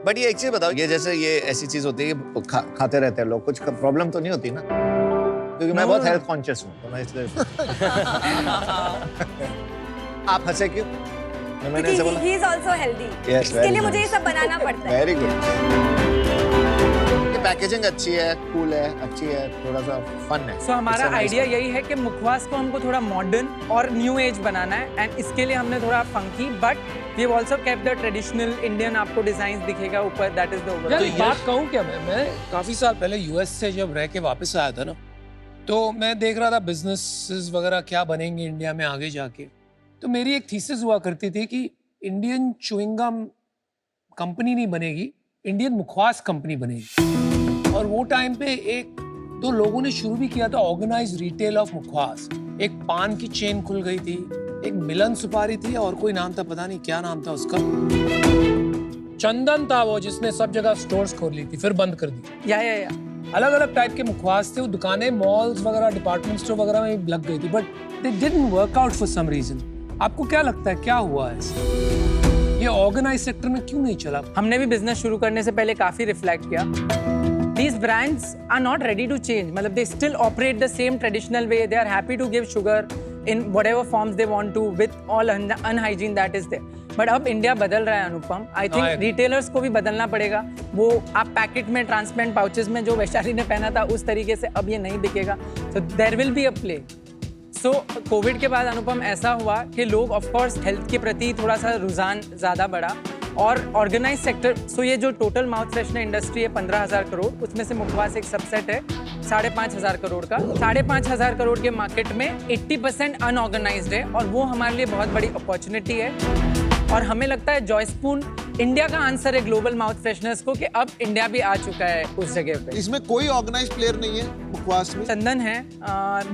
But ये एक चीज बताओ, ये जैसे ये ऐसी चीज होती है कि खाते रहते हैं लोग, कुछ प्रॉब्लम तो नहीं होती ना? क्योंकि मैं बहुत हेल्थ कॉन्शियस हूँ, तो मैं इसलिए आप हंसे क्यों? मैंने ऐसे बोला?
He is also healthy.
Yes,
इसके
very
लिए मुझे ये
nice.
सब बनाना पड़ता है.
Very good. पैकेजिंग अच्छी है, कूल है, अच्छी है, थोड़ा सा फन है।
So हमारा
It's a nice
idea
one.
यही है कि मुखवास को हमको थोड़ा मॉडर्न और न्यू एज बनाना है, एंड इसके लिए हमने थोड़ा funky but we have also kept the traditional Indian, आपको डिजाइंस दिखेगा ऊपर, दैट इज द
यार
ओवरऑल।
एक बात कहूँ क्या, मैं काफी साल पहले US से जब रह के वापस आया था ना, तो मैं देख रहा था बिजनेसेस वगैरह क्या बनेंगे इंडिया में आगे जाके। तो मेरी एक थीसिस हुआ करती थी कि इंडियन च्युइंग गम कंपनी नहीं बनेगी, इंडियन मुखवास कंपनी बनेगी। और वो टाइम पे एक दो लोगों ने शुरू भी किया था ऑर्गेनाइज रिटेल ऑफ मुखवास। एक पान की चेन खुल गई थी, एक मिलन सुपारी थी, और कोई नाम था, पता नहीं क्या नाम था उसका। चंदन था वो जिसने सब जगह स्टोर्स खोल ली थी, फिर बंद कर दी।
या
अलग अलग टाइप के मुखवास थे, वो दुकानें मॉल्स वगैरह डिपार्टमेंट स्टोर वगैरह में लग गई थी, but they didn't work out for some reason. आपको क्या लगता है क्या हुआ है इससे? ये ऑर्गेनाइज सेक्टर में क्यों नहीं चला?
हमने भी बिजनेस शुरू करने से पहले काफी रिफ्लेक्ट किया। These brands are not ready to change. मतलब they still operate the same traditional way. They are happy to give sugar in whatever forms they want to with all unhygiene that is there. But अब India बदल रहा है अनुपम। I think retailers को भी बदलना पड़ेगा। वो आप पैकेट में ट्रांसपेरेंट पाउचेस में जो वैशाली ने पहना था उस तरीके से अब ये नहीं बिकेगा। So there will be a play. So Covid के बाद अनुपम ऐसा हुआ कि लोग ऑफ कोर्स हेल्थ के प्रति थोड़ा सा रुझान ज़्यादा बढ़ा, और ऑर्गेनाइज सेक्टर। सो ये जो टोटल माउथ फ्रेशनर इंडस्ट्री है 15,000 करोड़, उसमें से मुखवास एक सबसेट है 5,500 करोड़ का। 5,500 करोड़ के मार्केट में 80% अनऑर्गेनाइज्ड है, और वो हमारे लिए बहुत बड़ी अपॉर्चुनिटी है। और हमें लगता है जॉयस्पून इंडिया का आंसर है ग्लोबल माउथ फ्रेशनर्स को, कि अब इंडिया भी आ चुका है उस जगह पे।
इसमें कोई ऑर्गेनाइज प्लेयर नहीं है मुखवास में?
चंदन है,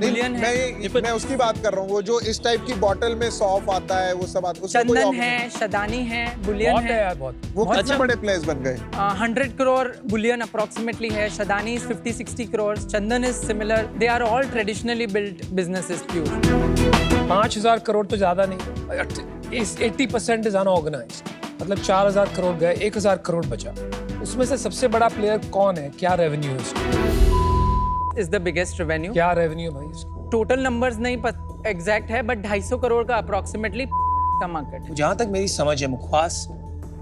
बुलियन है,
मैं उसकी बात कर रहा हूँ, वो जो इस टाइप की बॉटल में सौंफ आता है, वो सब आता, उसमें कोई
चंदन
organized-
है, शदानी है, बुलियन
बहुत है
है।
यार, बहुत।
वो
बहुत
कितने
अच्छा।
बड़े प्लेयर्स बन गए?
100 करोड़ बुलियन अप्रोक्सीमेटली है, Shadani is 50-60 crore, Chandan is similar. They are all traditionally built businesses pure.
5,000 crore तो ज्यादा नहीं, इस 80% इज अनऑर्गेनाइज्ड, मतलब 4,000 करोड़ गए, 1,000 करोड़ बचा। उसमें से सबसे बड़ा प्लेयर कौन है? क्या रेवेन्यू है उसका?
Is the biggest revenue.
क्या रेवेन्यू भाई इसका?
टोटल नंबर्स नहीं एग्जैक्ट है, बट 250 करोड़ का अप्रोक्सीमेटली का मार्केट है।
जहाँ तक मेरी समझ है मुखवास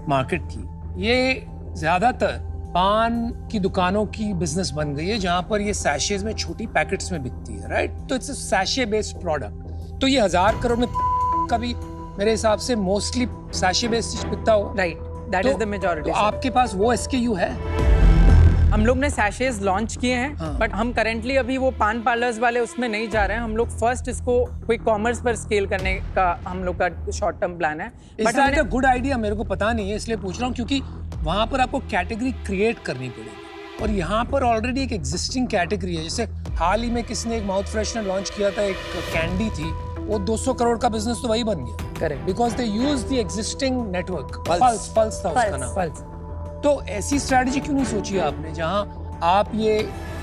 मार्केट की, ये ज्यादातर पान की दुकानों की बिजनेस बन गई है, जहाँ पर ये सैशेज में छोटी पैकेट्स में बिकती है, राइट? तो इट्स सैशे बेस्ड प्रोडक्ट। तो ये 1,000 करोड़ में का भी मेरे हिसाब से मोस्टली सैशे बेस्ड बिकता होगा।
Right, that is the majority.
आपके पास वो SKU है?
हम लोग ने सैशेज लॉन्च किए हैं, बट हम करेंटली अभी वो पान पार्लर्स वाले उसमें नहीं जा रहे हैं। हम लोग फर्स्ट इसको क्विक कॉमर्स पर स्केल करने का हम लोग का शॉर्ट टर्म प्लान है।
बट हमने गुड आइडिया, मेरे को पता नहीं है इसलिए पूछ रहा हूँ, क्योंकि वहाँ पर आपको कैटेगरी क्रिएट करनी पड़ेगी और यहाँ पर ऑलरेडी एक एग्जिस्टिंग कैटेगरी है। जैसे हाल ही में किसने एक माउथ फ्रेशनर लॉन्च किया था, एक कैंडी थी, वो 200 करोड़ का बिजनेस तो वही बन गया।
Correct,
because they use the existing network. Pulse था उसका नाम।
पल्स।
तो ऐसी स्ट्रैटेजी क्यों नहीं सोची आपने जहां आप ये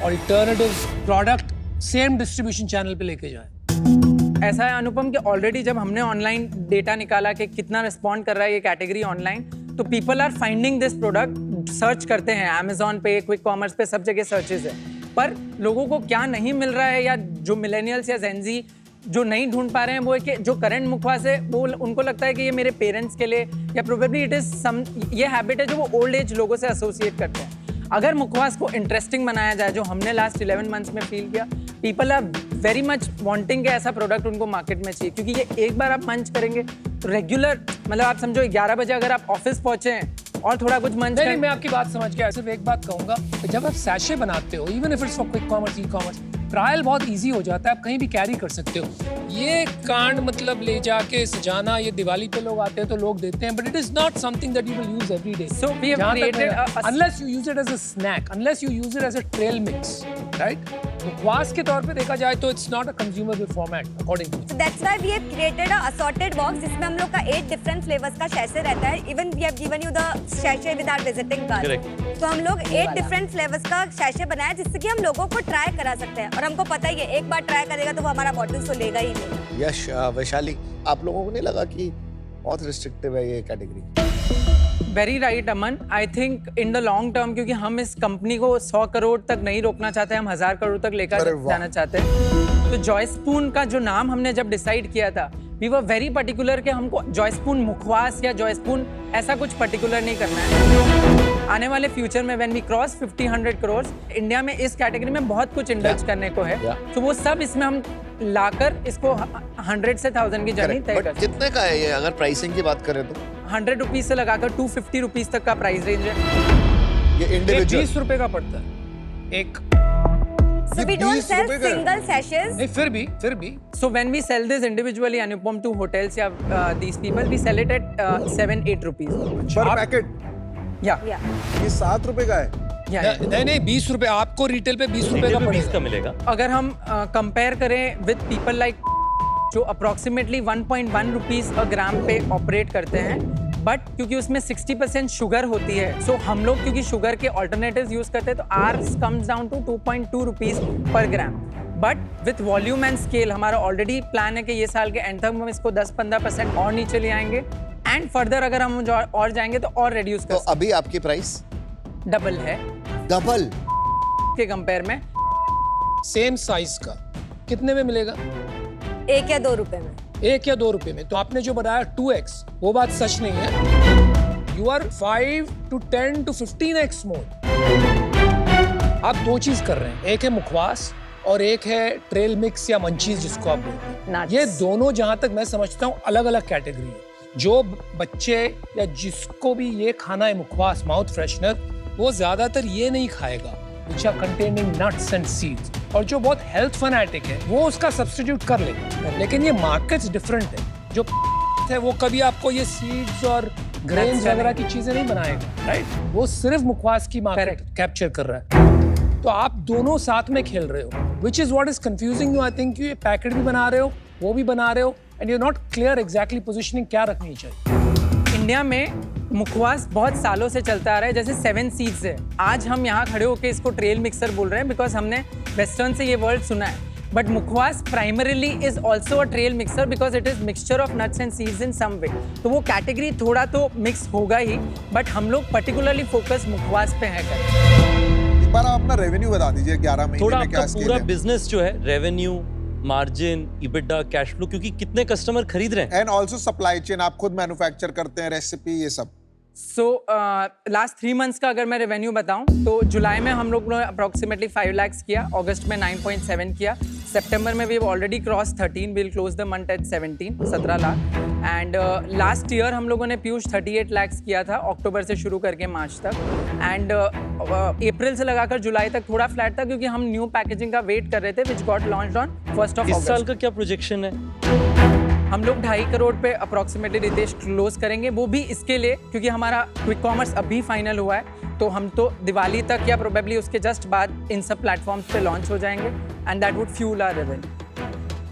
alternative product same distribution channel पे लेके जाएं?
ऐसा है अनुपम कि ऑलरेडी जब हमने ऑनलाइन डेटा निकाला कि कितना रिस्पॉन्ड कर रहा है ये कैटेगरी ऑनलाइन, तो people are finding this product, search करते हैं अमेजोन पे, क्विक कॉमर्स पे, सब जगह सर्चेज है। पर लोगों को क्या नहीं मिल रहा है, या जो मिलेनियल्स या जेनजी जो नहीं ढूंढ पा रहे हैं, वो है कि जो करंट मुखवास है वो उनको लगता है कि ये मेरे पेरेंट्स के लिए, या प्रोबेबली इट इज सम, ये हैबिट है जो वो ओल्ड एज लोगों से एसोसिएट करते हैं। अगर मुखवास को इंटरेस्टिंग बनाया जाए, जो हमने लास्ट 11 मंथ्स में फील किया, people are very much wanting कि ऐसा प्रोडक्ट उनको मार्केट में चाहिए, क्योंकि ये एक बार आप मंच करेंगे तो रेगुलर, मतलब आप समझो 11 बजे अगर आप ऑफिस पहुंचे हैं और थोड़ा कुछ मंच
नहीं, मैं आपकी बात समझ गया। सिर्फ एक बात कहूंगा, जब आप सैशे बनाते हो, even if it's for quick commerce, e commerce, trial बहुत इजी हो जाता है, आप कहीं भी कैरी कर सकते हो। ये कांड मतलब ले जाके सजाना, ये दिवाली पे लोग आते हैं तो लोग देते हैं, but it is not something that you will use every day.
So we have created
unless you use it as a snack, unless you use it as a trail mix, right? मुखवास के तौर पे देखा जाए तो it's not a consumable format according to me.
So that's why we have created a assorted box जिसमें हम लोग का 8 different flavors का sachet रहता है। Even we have given you the sachet with our visiting card.
Correct.
तो हम लोग 8 different flavors का sachet बनाया जिससे कि हम लोगों को ट्राई करा सकते हैं, और हमको पता ही है एक बार ट्राई करेगा तो वो हमारा बॉटल तो लेगा ही लेगा।
यश, वैशाली, आप लोगों को नहीं लगा कि बहुत रिस्ट्रिक्टिव है ये category?
Very right Aman, I think in the long term, क्योंकि हम इस कंपनी को 100 करोड़ तक नहीं रोकना चाहते, हम 1000 करोड़ तक लेकर जाना चाहते हैं। तो जॉय स्पून का जो नाम हमने जब डिसाइड किया था, वी वर वेरी पर्टिकुलर कि हमको जॉय स्पून मुखवास या जॉय स्पून ऐसा कुछ पर्टिकुलर नहीं करना है। आने वाले फ्यूचर में when we cross 50-100 crore, India में इस कैटेगरी में बहुत कुछ इंडल्ज करने को है, तो वो सब इसमें हम लाकर इसको 100 से 1000 की जर्नी तय कर।
कितने का है ये, अगर प्राइसिंग की बात करें तो?
100 रुपीज से लगाकर 250 रुपीज तक का प्राइस रेंज है।
ये इंडिविजुअल
20 रुपए का पड़ता है एक।
So we don't sell single sachets.
नहीं, फिर भी
So when we sell this individually, Anupam, to hotels या these people, we sell it at 7-8 rupees.
पर पैकेट
Yeah.
ये 7 रुपए का है।
Yeah.
नहीं 20 रुपए आपको रिटेल पे 20 रुपए का
रिटेल पे 20
पड़ेगा।
का मिलेगा।
अगर हम कंपेयर करें विद पीपल लाइक जो अप्रोक्सीमेटली 1.1 रुपीज अ ग्राम पे ऑपरेट करते हैं, बट क्योंकि उसमें 60% शुगर होती है, सो हम लोग क्योंकि शुगर के ऑल्टरनेटिव्स यूज करते हैं, तो ours comes down to 2.2 rupees per gram. But with volume and scale हमारा ऑलरेडी प्लान है कि ये साल के एंड तक हम इसको 10-15% और नीचे ले आएंगे, एंड फर्दर अगर हम और जाएंगे तो और रिड्यूस
तो
कर
अभी आपकी प्राइस
डबल है
डबल
के कंपेयर में।
सेम साइज का कितने में मिलेगा?
1 या 2 रुपए में।
1 या 2 रुपए में। तो आपने जो बताया 2x, वो बात सच नहीं है। You are 5 to 10 to 15x more. आप दो चीज कर रहे हैं, एक है मुखवास और एक है ट्रेल मिक्स या मंचीज जिसको आप बोलते हैं।
Nuts.
ये दोनों जहां तक मैं समझता हूँ अलग अलग कैटेगरी है। जो बच्चे या जिसको भी ये खाना है मुखवास, माउथ फ्रेशनर, वो ज्यादातर ये नहीं खाएगा which are containing nuts and seeds, और जो बहुत हेल्थ फैनेटिक है वो उसका सब्स्टिट्यूट कर लेगा। लेकिन ये मार्केट्स डिफरेंट है। जो है वो कभी आपको ये सीड्स और ग्रेन्स वगैरह की चीजें नहीं बनाएगा, राइट? वो सिर्फ मुखवास की मार्केट कैप्चर कर रहा है। तो आप दोनों साथ में खेल रहे हो, which is what is confusing you, I think। ये पैकेट भी बना रहे हो, वो भी बना रहे हो, and you're not clear exactly positioning क्या रखनी चाहिए।
इंडिया में मुखवास बहुत सालों से चलता आ रहा है, जैसे 7 सीड्स है। आज हम यहाँ खड़े होकर इसको ट्रेल मिक्सर बोल रहे हैं बिकॉज हमने वेस्टर्न से ये वर्ड सुना है, but mukhwas primarily is also a trail mixer because it is mixture of nuts and seeds in some way. तो वो कैटेगरी थोड़ा तो मिक्स होगा ही, बट हम लोग पर्टिकुलरली फोकस मुखवास पे है करें।
एक बार आप अपना रेवेन्यू बता दीजिए 11 महीने
थोड़ा
में क्या
आपका
स्केल
पूरा
है।
बिजनेस जो है, revenue, margin, EBITDA, cash flow, क्योंकि कितने कस्टमर खरीद रहे हैं।
एंड ऑल्सो सप्लाई चेन, आप खुद मैन्युफैक्चर करते हैं, रेसिपी, ये सब
सो लास्ट 3 मंथ्स का अगर मैं रेवेन्यू बताऊं तो जुलाई में हम लोग ने अप्रोक्सीमेटली 5 lakhs किया, अगस्त में 9.7 किया, सितंबर में we already cross 13, will close the month at 17 lakh and last year हम लोगों ने पीयूष 38 lakhs किया था अक्टूबर से शुरू करके मार्च तक एंड अप्रैल से लगाकर जुलाई तक थोड़ा फ्लैट था क्योंकि हम न्यू पैकेजिंग का वेट कर रहे थे which got launched on 1st of
इस
August।
साल का क्या प्रोजेक्शन है?
हम लोग 2.5 करोड़ पे अप्रोक्सीमेटली रितेश क्लोज करेंगे, वो भी इसके लिए क्योंकि हमारा क्विक कॉमर्स अभी फाइनल हुआ है तो हम तो दिवाली तक या प्रोबेबली उसके जस्ट बाद इन सब प्लेटफॉर्म्स पे लॉन्च हो जाएंगे and that would fuel our revenue.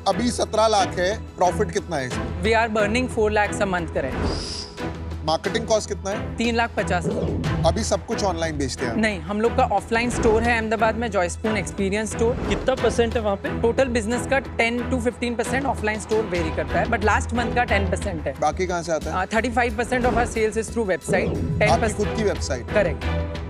अभी 17 लाख है, प्रॉफिट कितना है इसमें?
We are burning 4 lakhs a month करें।
मार्केटिंग कॉस्ट कितना है?
3,50,000।
अभी सब कुछ ऑनलाइन बेचते हैं?
नहीं, हम लोग का ऑफलाइन स्टोर है अहमदाबाद में, जॉयस्पून एक्सपीरियंस स्टोर।
कितना परसेंट है वहाँ पे?
टोटल बिजनेस का 10 to 15% ऑफलाइन स्टोर वेरी करता है बट लास्ट मंथ का 10% है।
बाकी कहाँ से आता है?
35% of our sales is through website,
आपकी
10%
खुद की website?
Correct,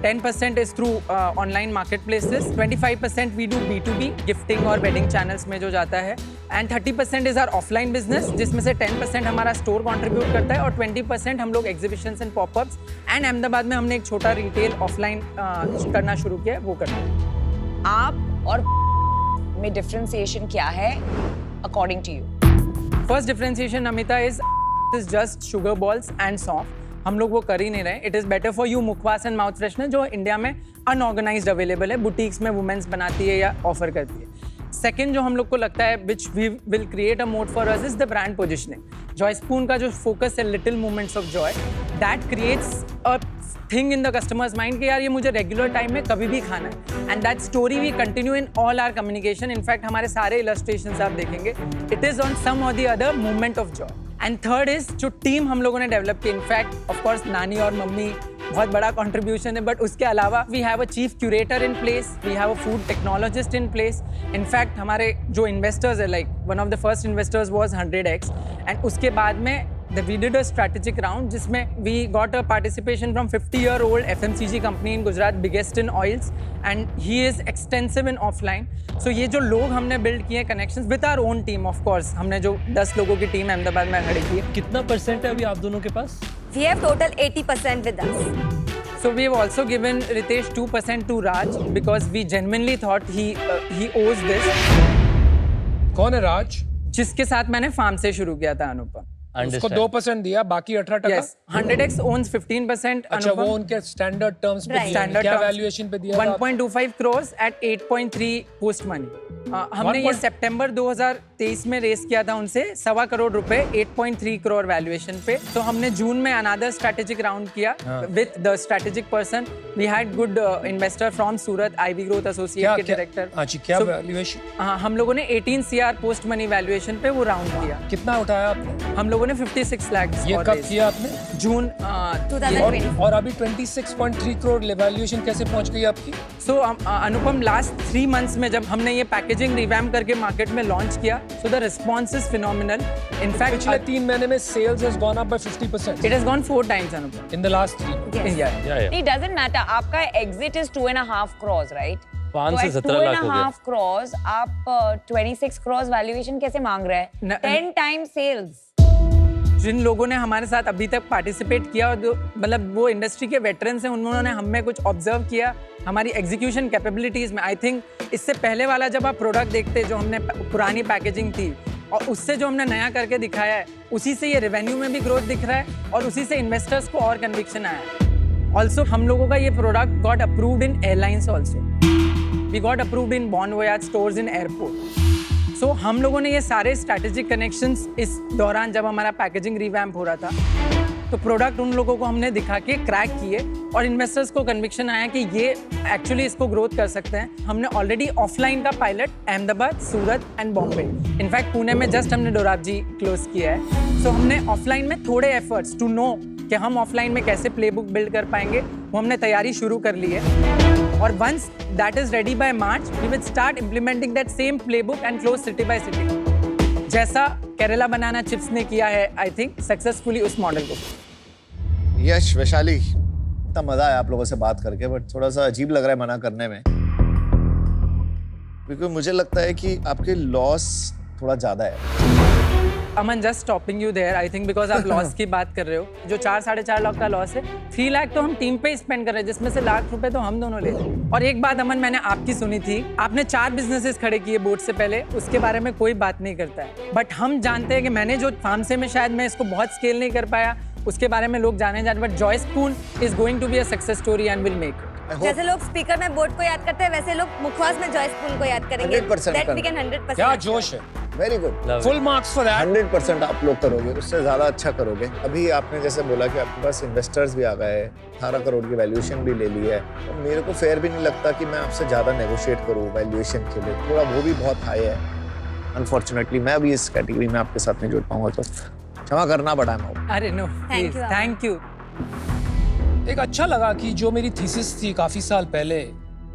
10% is through online marketplaces, 25% we do B2B gifting और वेडिंग चैनल्स में जो जाता है and 30% is our offline business जिसमें से 10% हमारा स्टोर कंट्रीब्यूट करता है और 20% हम लोग exhibitions and popups and Ahmedabad में हमने एक छोटा रिटेल ऑफलाइन करना शुरू किया है, वो करना है।
आप और में डिफरेंशिएशन क्या है according to you?
First differentiation Amita is just sugar balls and soft, हम लोग वो कर ही नहीं रहे। It is better for you mukhwas and mouth freshener जो इंडिया में अनऑर्गेनाइज्ड अवेलेबल है, बुटीक्स में वुमेन्स बनाती है या ऑफर करती है। सेकेंड जो हम लोग को लगता है which we will create a moat for us is the brand positioning. Joyspoon का जो फोकस है little moments of joy, that creates a thing in the customers mind कि यार ये मुझे रेगुलर टाइम में कभी भी खाना है and that story we continue in all our communication. In fact हमारे सारे इलस्ट्रेशंस आप देखेंगे इट इज ऑन सम और the other moment of Joy. And third is जो टीम हम लोगों ने डेवलप की, इनफैक्ट ऑफ कोर्स नानी और मम्मी बहुत बड़ा कंट्रीब्यूशन है बट उसके अलावा we have a chief curator in place, we have a food technologist in place. In fact हमारे जो इन्वेस्टर्स है like one of the first investors was 100x and उसके बाद में we did a strategic round जिसमें we got a participation from 50-year-old FMCG company in Gujarat, biggest in oils and he is extensive in offline. So ये जो लोग हमने build किए connections with our own team of course, हमने जो 10 लोगों की टीम अहमदाबाद में खड़ी की है।
कितना परसेंट है अभी आप दोनों के पास?
We have total 80% with us.
So we have also given Ritesh 2% to Raj because we genuinely thought he owes this.
कौन है राज?
जिसके साथ मैंने फार्म से शुरू किया था अनुपम।
उसको 2% दिया, बाकी 18%।
Yes, 100x owns 15%.
अच्छा, वो उनके स्टैंडर्ड टर्म्स पे दिया।
Standard
क्या
terms.
वैल्यूएशन पे दिया?
1.25 crores at 8.3 पोस्ट मनी। हमने ये सितंबर 2023 में रेस किया था उनसे 1.25 करोड़ रुपए 8.3 करोड़ वैल्यूएशन पे। तो हमने जून में अनदर स्ट्रेटेजिक राउंड किया with the strategic person. We had good investor from Surat, IV growth associate के डायरेक्टर।
अच्छा, क्या वैल्यूएशन?
हाँ, हम लोगों ने 18 CR पोस्ट मनी वैल्यूएशन पे वो राउंड किया।
कितना उठाया आपने?
हम लोगों ने 56 लाख।
ये कब किया आपने?
जून
2020।
और अभी 26.3 करोड़ वैल्यूएशन कैसे पहुंच गई आपकी?
सो अनुपम लास्ट 3 मंथ्स में जब हमने ये पैकेजिंग रिवैम्प करके मार्केट में लॉन्च किया, so the response is phenomenal. In fact
पिछले 3 महीने में sales has gone up by 50%।
It has gone 4 times Anupam
in the last 3 months.
Yeah.
It doesn't matter. आपका exit is 2.5 crores, right?
5 से 17 लाख हो गए।
2.5 crores, आप 26 crores valuation कैसे मांग रहे हैं? 10 times sales.
जिन लोगों ने हमारे साथ अभी तक पार्टिसिपेट किया और मतलब वो इंडस्ट्री के वेटरन्स हैं, उन्होंने हमें कुछ ऑब्जर्व किया हमारी एग्जीक्यूशन कैपेबिलिटीज में। आई थिंक इससे पहले वाला जब आप प्रोडक्ट देखते जो हमने पुरानी पैकेजिंग थी और उससे जो हमने नया करके दिखाया है, उसी से ये रेवेन्यू में भी ग्रोथ दिख रहा है और उसी से इन्वेस्टर्स को और कन्विक्शन आया है। ऑल्सो हम लोगों का ये product got approved in airlines also, we got approved in Bon Voyage stores in airport. So हम लोगों ने ये सारे स्ट्रैटेजिक कनेक्शंस इस दौरान जब हमारा पैकेजिंग रिवैम्प हो रहा था, तो प्रोडक्ट उन लोगों को हमने दिखा के क्रैक किए और इन्वेस्टर्स को कन्विक्शन आया कि ये एक्चुअली इसको ग्रोथ कर सकते हैं। हमने ऑलरेडी ऑफलाइन का pilot Ahmedabad, Surat and Bombay, in fact Pune में जस्ट हमने डोराबजी क्लोज किया है। सो हमने ऑफलाइन में थोड़े एफर्ट्स टू नो कि हम ऑफलाइन में कैसे प्लेबुक बिल्ड कर पाएंगे, वो हमने तैयारी शुरू कर ली है और once that is ready by March we will start implementing that same playbook and close city by city, जैसा केरला बनाना चिप्स ने किया है आई थिंक सक्सेसफुली उस मॉडल को।
यश, वैशाली, इतना मजा आया आप लोगों से बात करके, बट थोड़ा सा अजीब लग रहा है मना करने में, क्योंकि मुझे लगता है कि आपके लॉस थोड़ा ज्यादा है।
Aman, just stopping you there, I think because आप लॉस की बात कर रहे हो। जो 4-4.5 लाख का लॉस है, 3 लाख तो हम टीम पे ही स्पेंड कर रहे हैं, जिसमें से लाख रुपए तो हम दोनों ले रहे हैं। और एक बात अमन, मैंने आपकी सुनी थी, आपने 4 बिजनेसेस खड़े किए बोर्ड से पहले, उसके बारे में कोई बात नहीं करता है। बट हम जानते हैं कि मैंने जो फार्म से में शायद मैं इसको बहुत स्केल नहीं कर पाया, उसके बारे में लोग जाने जाते, but Joy Spoon is going to be a success story and will make it.
जैसे लोग स्पीकर में बोर्ड को याद करते हैं, वैसे लोग मुखवास में जॉय स्पून को याद करेंगे।
100%
That we can 100%
क्या जोश है,
very good,
full marks for that.
100% आप लोग करोगे, उससे ज्यादा अच्छा करोगे। अभी आपने जैसे बोला कि आपके पास इन्वेस्टर्स भी आ गए, 18 करोड़ की वैल्यूएशन भी ले ली है, और मेरे को फेयर भी नहीं लगता कि मैं आपसे ज्यादा नेगोशिएट करूँ वैल्यूएशन के लिए, थोड़ा वो भी बहुत हाई है। अनफॉर्चुनेटली मैं भी इस कैटेगरी में आपके साथ नहीं जुड़ पाऊंगा, तो क्षमा करना पड़ा मैं।
अरे no,
Thank you,
thank you.
एक अच्छा लगा कि जो मेरी थीसिस थी काफी साल पहले,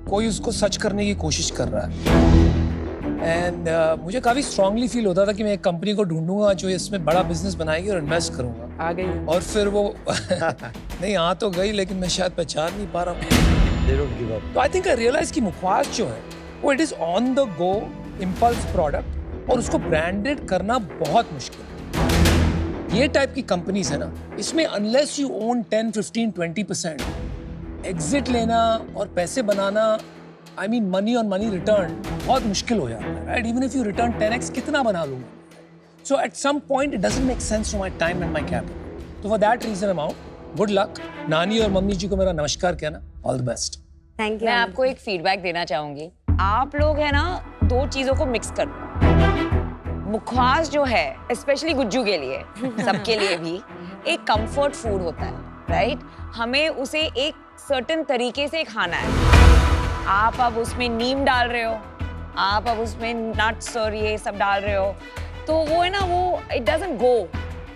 कोई उसको सच करने की कोशिश कर रहा है। एंड मुझे काफी स्ट्रांगली फील होता था कि मैं एक कंपनी को ढूंढूंगा जो इसमें बड़ा बिजनेस बनाएगी और इन्वेस्ट करूंगा।
आ गई।
और फिर वो नहीं आ तो गई, लेकिन मैं शायद पहचान नहीं पा रहा हूँ।
They don't give up.
तो आई थिंक आई रियलाइज कि मुखवास जो है वो it is on the go impulse product, और उसको ब्रांडेड करना बहुत मुश्किल है। ये टाइप की कंपनीज है ना, इसमें अनलेस यू ओन 10, 15, 20%, एग्जिट लेना और पैसे बनाना, I mean money on money return, बहुत मुश्किल हो जाता है, right? Even if you return 10x, कितना बना लूंगा? So at some point it doesn't make sense to my time and my capital. तो for that reason I am out. Good luck. नानी और मम्मी जी को मेरा नमस्कार कहना। All the best.
Thank you.
मैं आपको एक फीडबैक देना चाहूंगी। आप लोग है ना, 2 चीजों को मिक्स कर दो। मुखवास जो है, स्पेशली गुज्जू के लिए, सबके लिए भी एक कंफर्ट फूड होता है, राइट? हमें उसे एक सर्टेन तरीके से खाना है। आप अब उसमें नीम डाल रहे हो, आप अब उसमें नट्स और ये सब डाल रहे हो, तो वो है ना, वो it doesn't go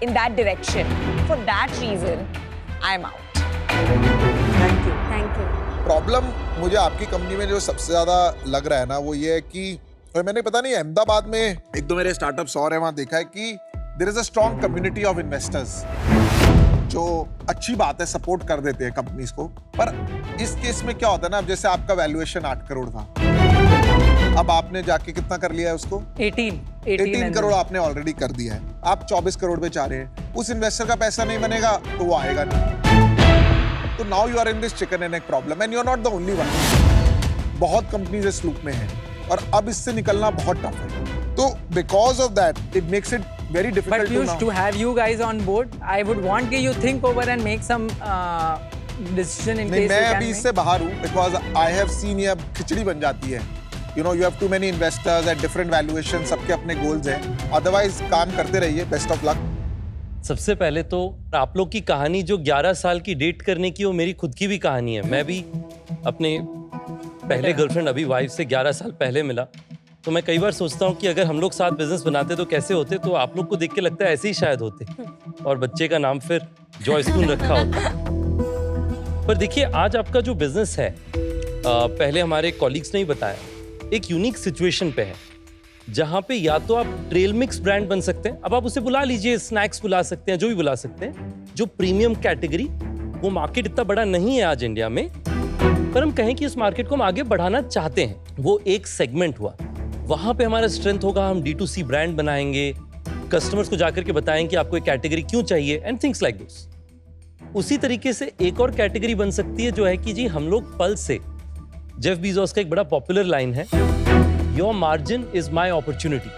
in that direction. For that reason I am out.
Thank you.
Problem मुझे आपकी कंपनी में जो सबसे ज्यादा लग रहा है ना, वो ये है कि, और मैंने पता नहीं अहमदाबाद में 1-2 मेरे स्टार्टअप्स और है, वहां देखा है कि there is a strong community of investors, जो अच्छी बात है, सपोर्ट कर देते हैं कंपनीज को। पर इस केस में क्या होता है ना, अब जैसे आपका वैल्यूएशन 8 करोड़ था, अब आपने जाके कितना कर लिया है उसको? 18 करोड़ आपने ऑलरेडी कर दिया है। आप 24 करोड़ पे चाह रहे हैं। उस इन्वेस्टर का पैसा नहीं बनेगा तो वो आएगा नहीं। तो now you are in this chicken and egg problem, and you are not the only one. बहुत कंपनीज इस लूप में हैं, और अब इससे निकलना बहुत टफ है। तो because of that it makes it very difficult
to have you guys on board. I would want you think over and make some decision in case.
मैं अभी इससे बाहर हूँ because I have seen ये अब खिचड़ी बन जाती है। You know, you have too many investors at different valuations, सबके अपने goals हैं। Otherwise काम करते रहिए, best of luck।
सबसे पहले तो आप लोग की कहानी जो 11 साल की डेट करने की, वो मेरी खुद की भी कहानी है। मैं भी अपने पहले गर्लफ्रेंड, अभी वाइफ से 11 साल पहले मिला। तो मैं कई बार सोचता हूँ कि अगर हम लोग साथ बिजनेस बनाते तो कैसे होते। तो आप लोग को देख के लगता है ऐसे ही शायद होते, और बच्चे का नाम फिर जॉय स्पून रखा होता। पर देखिए, आज आपका जो बिजनेस है, पहले हमारे कॉलीग्स ने ही बताया, एक यूनिक सिचुएशन पे है, जहाँ पे या तो आप ट्रेल मिक्स ब्रांड बन सकते हैं, अब आप उसे बुला लीजिए, स्नैक्स बुला सकते हैं, जो भी बुला सकते हैं, जो प्रीमियम कैटेगरी, वो मार्केट इतना बड़ा नहीं है आज इंडिया में, पर हम कहें कि उस मार्केट को हम आगे बढ़ाना चाहते हैं। वो एक सेगमेंट हुआ, वहां पे हमारा स्ट्रेंथ होगा, हम D2C ब्रांड बनाएंगे, कस्टमर्स को जाकर के बताएंगे कि आपको एक कैटेगरी क्यों चाहिए, एंड थिंग्स लाइक दिस। उसी तरीके से एक और कैटेगरी बन सकती है, जो है कि जी हम लोग पल्स से, जेफ बीजोस का एक बड़ा पॉपुलर लाइन है, your margin is my opportunity.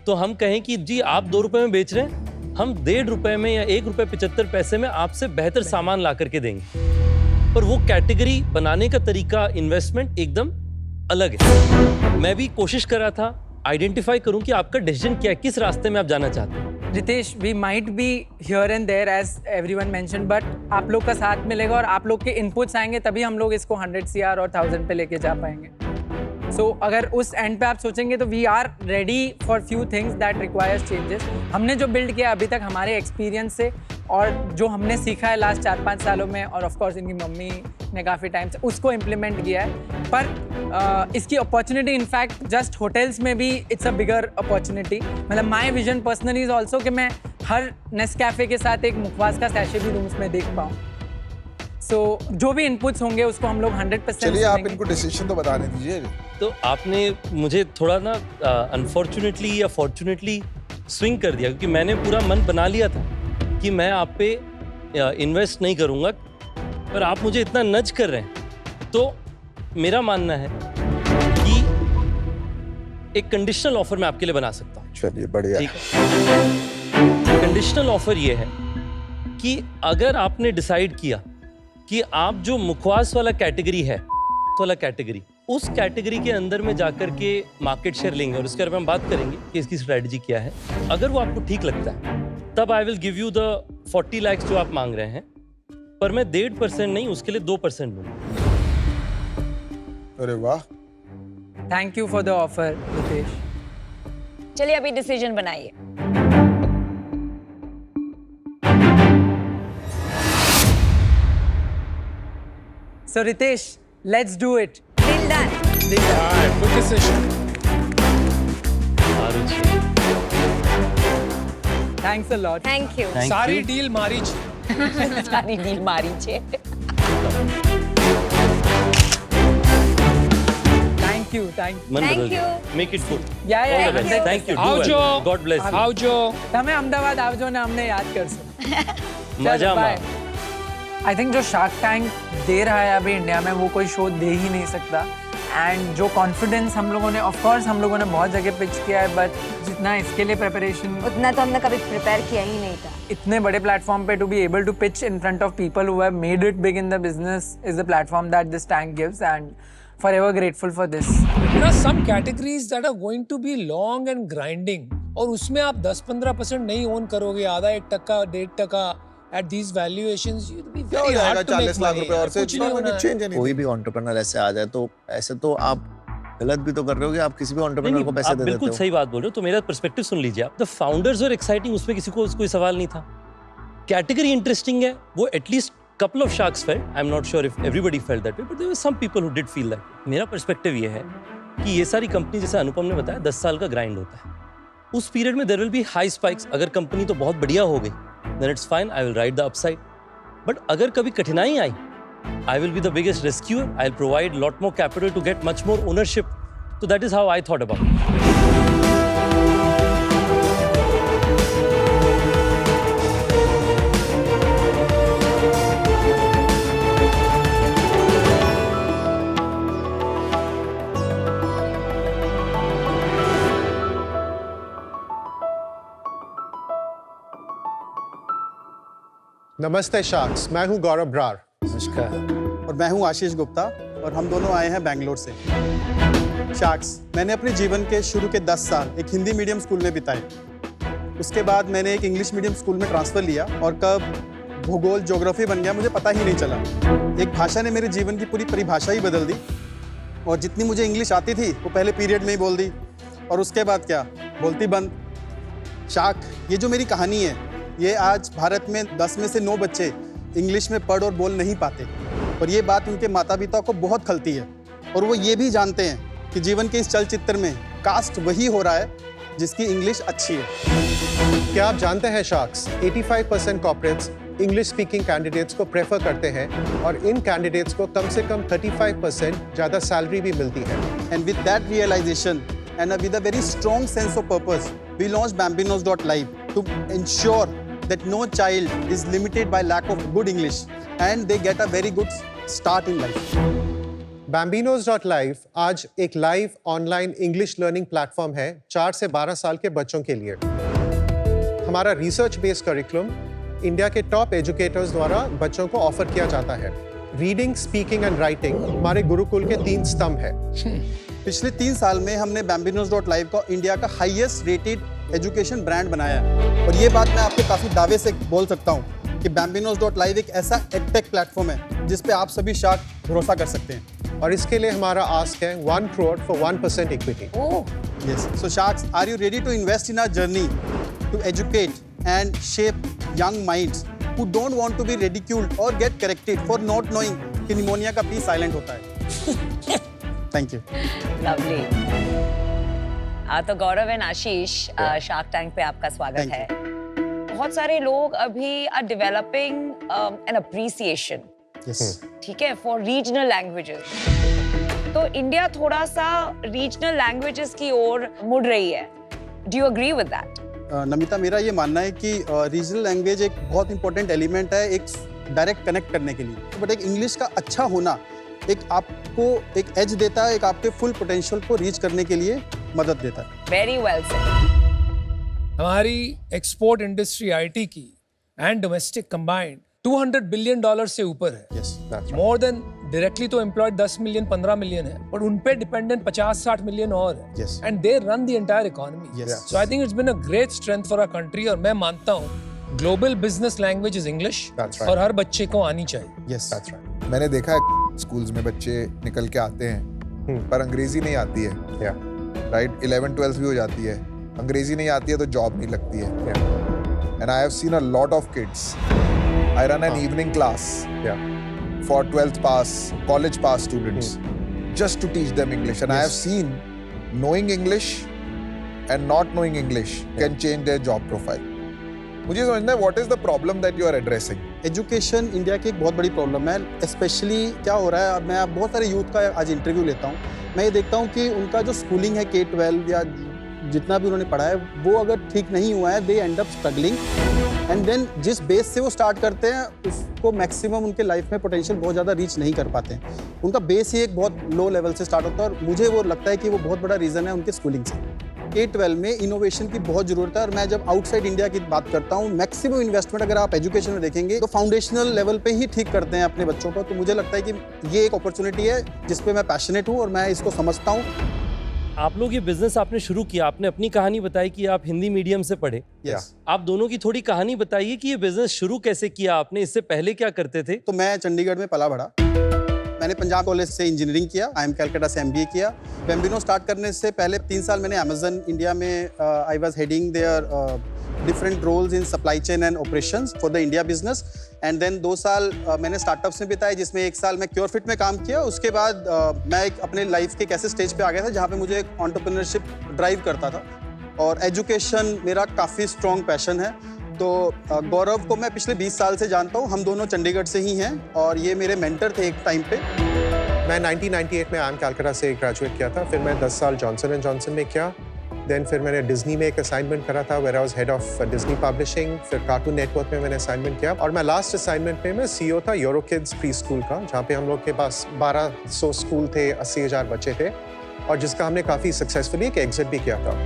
तो हम कहें कि जी आप 2 रुपए में बेच रहे हैं, हम 1.5 रुपए में या 1 रुपए 75 पैसे में आपसे बेहतर सामान ला करके देंगे। पर वो कैटेगरी बनाने का तरीका, इन्वेस्टमेंट एकदम अलग है। मैं भी कोशिश कर रहा था आइडेंटिफाई करूं कि आपका डिसीजन क्या है, किस रास्ते में आप जाना चाहते हैं।
Ritesh, we might be here and there as everyone mention, but आप लोग का साथ मिलेगा और आप लोग के इनपुट्स आएंगे, तभी हम लोग इसको 100 CR और 1000 पे लेके जा पाएंगे। सो अगर उस एंड पे आप सोचेंगे तो we are ready for few things that requires changes. हमने जो बिल्ड किया अभी तक हमारे एक्सपीरियंस से, और जो हमने सीखा है लास्ट 4-5 सालों में, और ऑफ कोर्स इनकी मम्मी ने काफ़ी टाइम से उसको इम्प्लीमेंट किया है। पर इसकी अपॉर्चुनिटी इनफैक्ट जस्ट होटल्स में भी इट्स अ बिगर अपॉर्चुनिटी। मतलब my vision personally is also कि मैं हर नेस्कैफे के साथ एक मुखवास का सैशे भी रूम्स में देख पाऊँ। सो जो भी इनपुट्स होंगे उसको हम लोग 100%।
चलिए आप इनको डिसीजन तो बताने दीजिए।
तो आपने मुझे थोड़ा ना अनफॉर्चुनेटली या फॉर्चुनेटली स्विंग कर दिया, क्योंकि मैंने पूरा मन बना लिया था कि मैं आप पे इन्वेस्ट नहीं करूंगा, पर आप मुझे इतना नज कर रहे हैं। तो मेरा मानना है कि एक कंडीशनल ऑफर मैं आपके लिए बना सकता हूँ।
चलिए बढ़िया।
ठीक है, कंडीशनल ऑफर ये है कि अगर आपने डिसाइड किया कि आप जो मुखवास वाला कैटेगरी है, वाला कैटेगरी, उस कैटेगरी के अंदर में जाकर के मार्केट शेयर लेंगे, और उसके बारे में हम बात करेंगे कि इसकी स्ट्रेटजी क्या है। अगर वो आपको ठीक लगता है तब I will give you the 40 lakh जो आप मांग रहे हैं, पर मैं 1.5% नहीं, उसके लिए 2% दूंगा।
अरे वाह,
thank you for the offer Ritesh.
चलिए अभी डिसीजन बनाइए।
So Ritesh, let's do it.
Deal done.
Good decision.
आरुचि,
Thanks a lot.
Thank you.
thank
सारी
you.
डील मारी છે।
सारी डील मारी छे।
Thank you.
मन
Thank
बदल
you.
Make it good.
Yeah, yeah,
All the best.
yeah.
Thank you.
આવજો।
God bless you.
આવજો।
તમે અમદાવાદ આવજો ને અમને યાદ કરશો।
મજામાં।
आई थिंक जो शार्क टैंक दे रहा है अभी इंडिया में वो कोई शो दे ही नहीं सकता। एंड जो कॉन्फिडेंस हम लोगों ने, ऑफ कोर्स हम लोगों ने बहुत जगह पिच किया है, बट जितना इसके लिए प्रिपरेशन,
उतना तो हमने कभी प्रिपेयर किया ही नहीं था।
इतने बड़े प्लेटफॉर्म पे to be able to pitch in front of people who have made it big in the business is the platform that this tank gives, and forever grateful for this.
There are some categories that are going to be long and grinding, और उसमें आप 10-15% नहीं own करोगे, आधा 1%, 1.5% at these valuations, it will be
क्या हो
very
जाएगा
hard to make
40 lakh
money।
रुपए और से
कुछ नहीं होना है।
चेंज नहीं।
कोई भी एंटरप्रेन्योर ऐसे आ जाए तो ऐसे तो आप गलत भी तो कर रहे हो कि आप किसी भी एंटरप्रेन्योर को पैसे
आप
दे देते
बिल्कुल
हो।
सही बात बोल रहे हो। तो मेरा पर्सपेक्टिव सुन लीजिए आप। द फाउंडर्स वर एक्साइटिंग, उसमें किसी को कोई सवाल नहीं था। कैटेगरी इंटरेस्टिंग है, वो at least couple of sharks felt. I'm not sure if everybody felt that way, but there were some people who did feel that way. मेरा पर्सपेक्टिव ये है कि ये सारी कंपनी, जैसे अनुपम ने बताया, 10 साल का ग्राइंड होता है। उस पीरियड में there will be high spikes। अगर कंपनी तो बहुत बढ़िया हो गई, then it's fine, I will ride the upside. But अगर कभी कठिनाई आई, I will be the biggest rescuer. I'll provide lot more capital to get much more ownership. So that is how I thought about it.
नमस्ते sharks, मैं हूं गौरव ब्रार।
नमस्कार।
और मैं हूं आशीष गुप्ता, और हम दोनों आए हैं बेंगलोर से। शार्क्स, मैंने अपने जीवन के शुरू के 10 साल एक हिंदी मीडियम स्कूल में बिताए। उसके बाद मैंने एक इंग्लिश मीडियम स्कूल में ट्रांसफ़र लिया, और कब भूगोल ज्योग्राफी बन गया मुझे पता ही नहीं चला। एक भाषा ने मेरे जीवन की पूरी परिभाषा ही बदल दी, और जितनी मुझे इंग्लिश आती थी वो पहले पीरियड में ही बोल दी, और उसके बाद क्या, बोलती बंद। शार्क, ये जो मेरी कहानी है, ये आज भारत में 10 में से 9 बच्चे इंग्लिश में पढ़ और बोल नहीं पाते, और ये बात उनके माता पिता को बहुत खलती है, और वो ये भी जानते हैं कि जीवन के इस चलचित्र में कास्ट वही हो रहा है जिसकी इंग्लिश अच्छी है।
क्या आप जानते हैं sharks, 85% corporates English speaking candidates को प्रेफर करते हैं, और इन कैंडिडेट्स को कम से कम 35% ज़्यादा सैलरी भी मिलती है।
And with that realization and with a very strong sense of purpose, we launched Bambinos.live to ensure that no child is limited by lack of good English and they get a very good start in life.
Bambinos.live आज एक live online English learning platform है 4 से 12 साल के बच्चों के लिए। हमारा रिसर्च बेस्ड करिकुलम इंडिया के टॉप एजुकेटर्स द्वारा बच्चों को ऑफर किया जाता है। रीडिंग, स्पीकिंग एंड राइटिंग हमारे गुरुकुल के 3 स्तंभ है।
पिछले 3 साल में हमने Bambinos.live को इंडिया का हाईएस्ट रेटेड एजुकेशन ब्रांड बनाया है, और ये बात मैं आपके काफ़ी दावे से बोल सकता हूँ कि Bambinos.live एक ऐसा एडटेक प्लेटफॉर्म है जिस पे आप सभी शार्क भरोसा कर सकते हैं।
और इसके लिए हमारा आस्क है 1 crore for 1% equity.
Yes. So sharks, are you ready to invest in our journey to educate and shape young minds who don't want to be ridiculed or get corrected for not knowing कि pneumonia का P silent होता है? Thank you.
Lovely. तो Gaurav and Ashish, Shark Tank पे आपका स्वागत
Thank
है। बहुत सारे लोग अभी are developing an appreciation,
Yes.
ठीक है, फॉर रीजनल लैंग्वेजेस। तो इंडिया थोड़ा सा रीजनल लैंग्वेजेस की ओर मुड़ रही है। Do you agree with that?
Namita, मेरा ये मानना है कि रीजनल लैंग्वेज एक बहुत इंपॉर्टेंट एलिमेंट है एक डायरेक्ट कनेक्ट करने के लिए, बट एक इंग्लिश का अच्छा होना एक आपको एक एज देता है, एक आपके फुल पोटेंशियल को रीच करने के लिए मदद देता है।
Very well said.
हमारी एक्सपोर्ट इंडस्ट्री आईटी की एंड डोमेस्टिक कंबाइंड $200 बिलियन से ऊपर है।
Yes, that's right.
More than directly तो एम्प्लॉयड 10 मिलियन 15 मिलियन है, पर उन पे डिपेंडेंट 50-60 मिलियन और है।
Yes.
And they run the entire economy.
Yes.
So I think it's been a great strength for our country, और मैं मानता हूँ global business language is English,
That's right.
और हर बच्चे को आनी चाहिए।
Yes,
That's right.
मैंने देखा है स्कूल्स में बच्चे निकल के आते हैं पर अंग्रेजी नहीं आती है,
Yeah.
राइट? 11-12 भी हो जाती है, अंग्रेजी नहीं आती है तो जॉब नहीं लगती है।
Yeah.
And I have seen a lot of kids, I run an evening class
Yeah.
for 12th pass, college pass students, just to teach them English. And I have seen knowing English and not knowing English can change their job profile. मुझे समझना है what is the problem that you are addressing?
Education India की एक बहुत बड़ी problem है। Specially क्या हो रहा है, अब मैं बहुत सारे यूथ का आज इंटरव्यू लेता हूँ, मैं ये देखता हूँ कि उनका जो स्कूलिंग है K-12 या जितना भी उन्होंने पढ़ा है वो अगर ठीक नहीं हुआ है, they end up struggling, and then जिस बेस से वो स्टार्ट करते हैं उसको मैक्सिमम उनके लाइफ में पोटेंशियल बहुत ज़्यादा रीच नहीं कर पाते हैं। उनका बेस ही एक बहुत लो लेवल से स्टार्ट होता है, और मुझे वो लगता है कि वो बहुत बड़ा रीज़न है उनके स्कूलिंग से। K-12 में इनोवेशन की बहुत ज़रूरत है, और मैं जब आउटसाइड इंडिया की बात करता हूँ, मैक्सिमम इन्वेस्टमेंट अगर आप एजुकेशन में देखेंगे तो फाउंडेशनल लेवल पे ही ठीक करते हैं अपने बच्चों को। तो मुझे लगता है कि ये एक अपॉर्चुनिटी है जिस पे मैं पैशनेट हूँ और मैं इसको समझता हूँ।
आप लोग ये बिजनेस आपने शुरू किया, आपने अपनी कहानी बताई कि आप हिंदी मीडियम से पढ़े।
Yes.
आप दोनों की थोड़ी कहानी बताइए कि ये बिजनेस शुरू कैसे किया आपने, इससे पहले क्या करते थे?
तो मैं चंडीगढ़ में पला बढ़ा, मैंने पंजाब कॉलेज से इंजीनियरिंग किया, IIM कैलकाटा से MBA किया। बैम्बिनो स्टार्ट करने से पहले 3 साल मैंने अमेजन इंडिया में I was heading there different roles in supply chain and operations for the India business, and then 2 साल मैंने स्टार्टअप्स में बिताए, जिसमें 1 साल मैं क्योरफिट में काम किया। उसके बाद मैं एक अपने लाइफ के एक ऐसे स्टेज पे आ गया था जहाँ पे मुझे एक एंटरप्रेन्योरशिप ड्राइव करता था, और एजुकेशन मेरा काफ़ी स्ट्रॉन्ग पैशन है। तो गौरव को मैं पिछले 20 साल से जानता हूँ, हम दोनों चंडीगढ़ से ही हैं, और ये मेरे मेंटर थे एक टाइम पे।
मैं 1998 में IIM कैलकाटा से ग्रेजुएट किया था, फिर मैं 10 साल जॉनसन एंड जॉनसन में किया, देन फिर मैंने डिज्नी में एक असाइनमेंट करा था where I was head of Disney publishing, फिर कार्टून नेटवर्क में मैंने असाइनमेंट किया, और मैं लास्ट असाइनमेंट में मैं CEO था यूरो किड्स प्री स्कूल का, जहाँ पे हम लोग के पास 1200 स्कूल थे, 80,000 बच्चे थे, और जिसका हमने काफ़ी सक्सेसफुली एक एग्जिट भी किया था।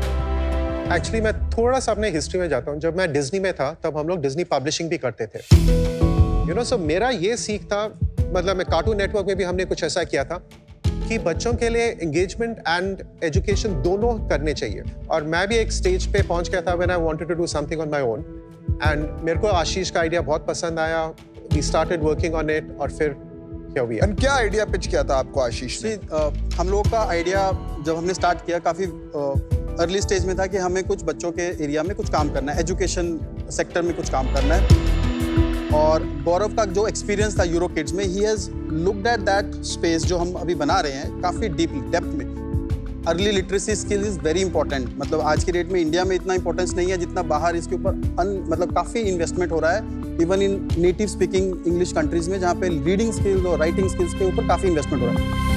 एक्चुअली मैं थोड़ा सा अपने हिस्ट्री में जाता हूँ, जब मैं डिज्नी में था तब हम लोग डिज्नी पब्लिशिंग भी करते थे, यू नो। सो मेरा ये सीख था, मतलब मैं कार्टून नेटवर्क में भी हमने कुछ ऐसा किया था कि बच्चों के लिए एंगेजमेंट एंड एजुकेशन दोनों करने चाहिए, और मैं भी एक स्टेज पे पहुंच गया था when I wanted to do something on my own, and मेरे को आशीष का आइडिया बहुत पसंद आया, we started working on it, और फिर here we are.
एंड क्या आइडिया पिच किया था आपको आशीष ने?
हम लोगों का आइडिया जब हमने स्टार्ट किया काफ़ी अर्ली स्टेज में था कि हमें कुछ बच्चों के एरिया में कुछ काम करना है, एजुकेशन सेक्टर में कुछ काम करना है, और गौरव का जो एक्सपीरियंस था यूरो किड्स में, he has looked at that space जो हम अभी बना रहे हैं काफ़ी डीपली डेप्थ में। Early literacy skill is very important, मतलब आज की डेट में इंडिया में इतना इंपॉर्टेंस नहीं है जितना बाहर इसके ऊपर मतलब काफ़ी इन्वेस्टमेंट हो रहा है, even in native speaking English countries में, जहाँ पे रीडिंग स्किल्स और राइटिंग स्किल्स के ऊपर काफ़ी इन्वेस्टमेंट हो रहा है।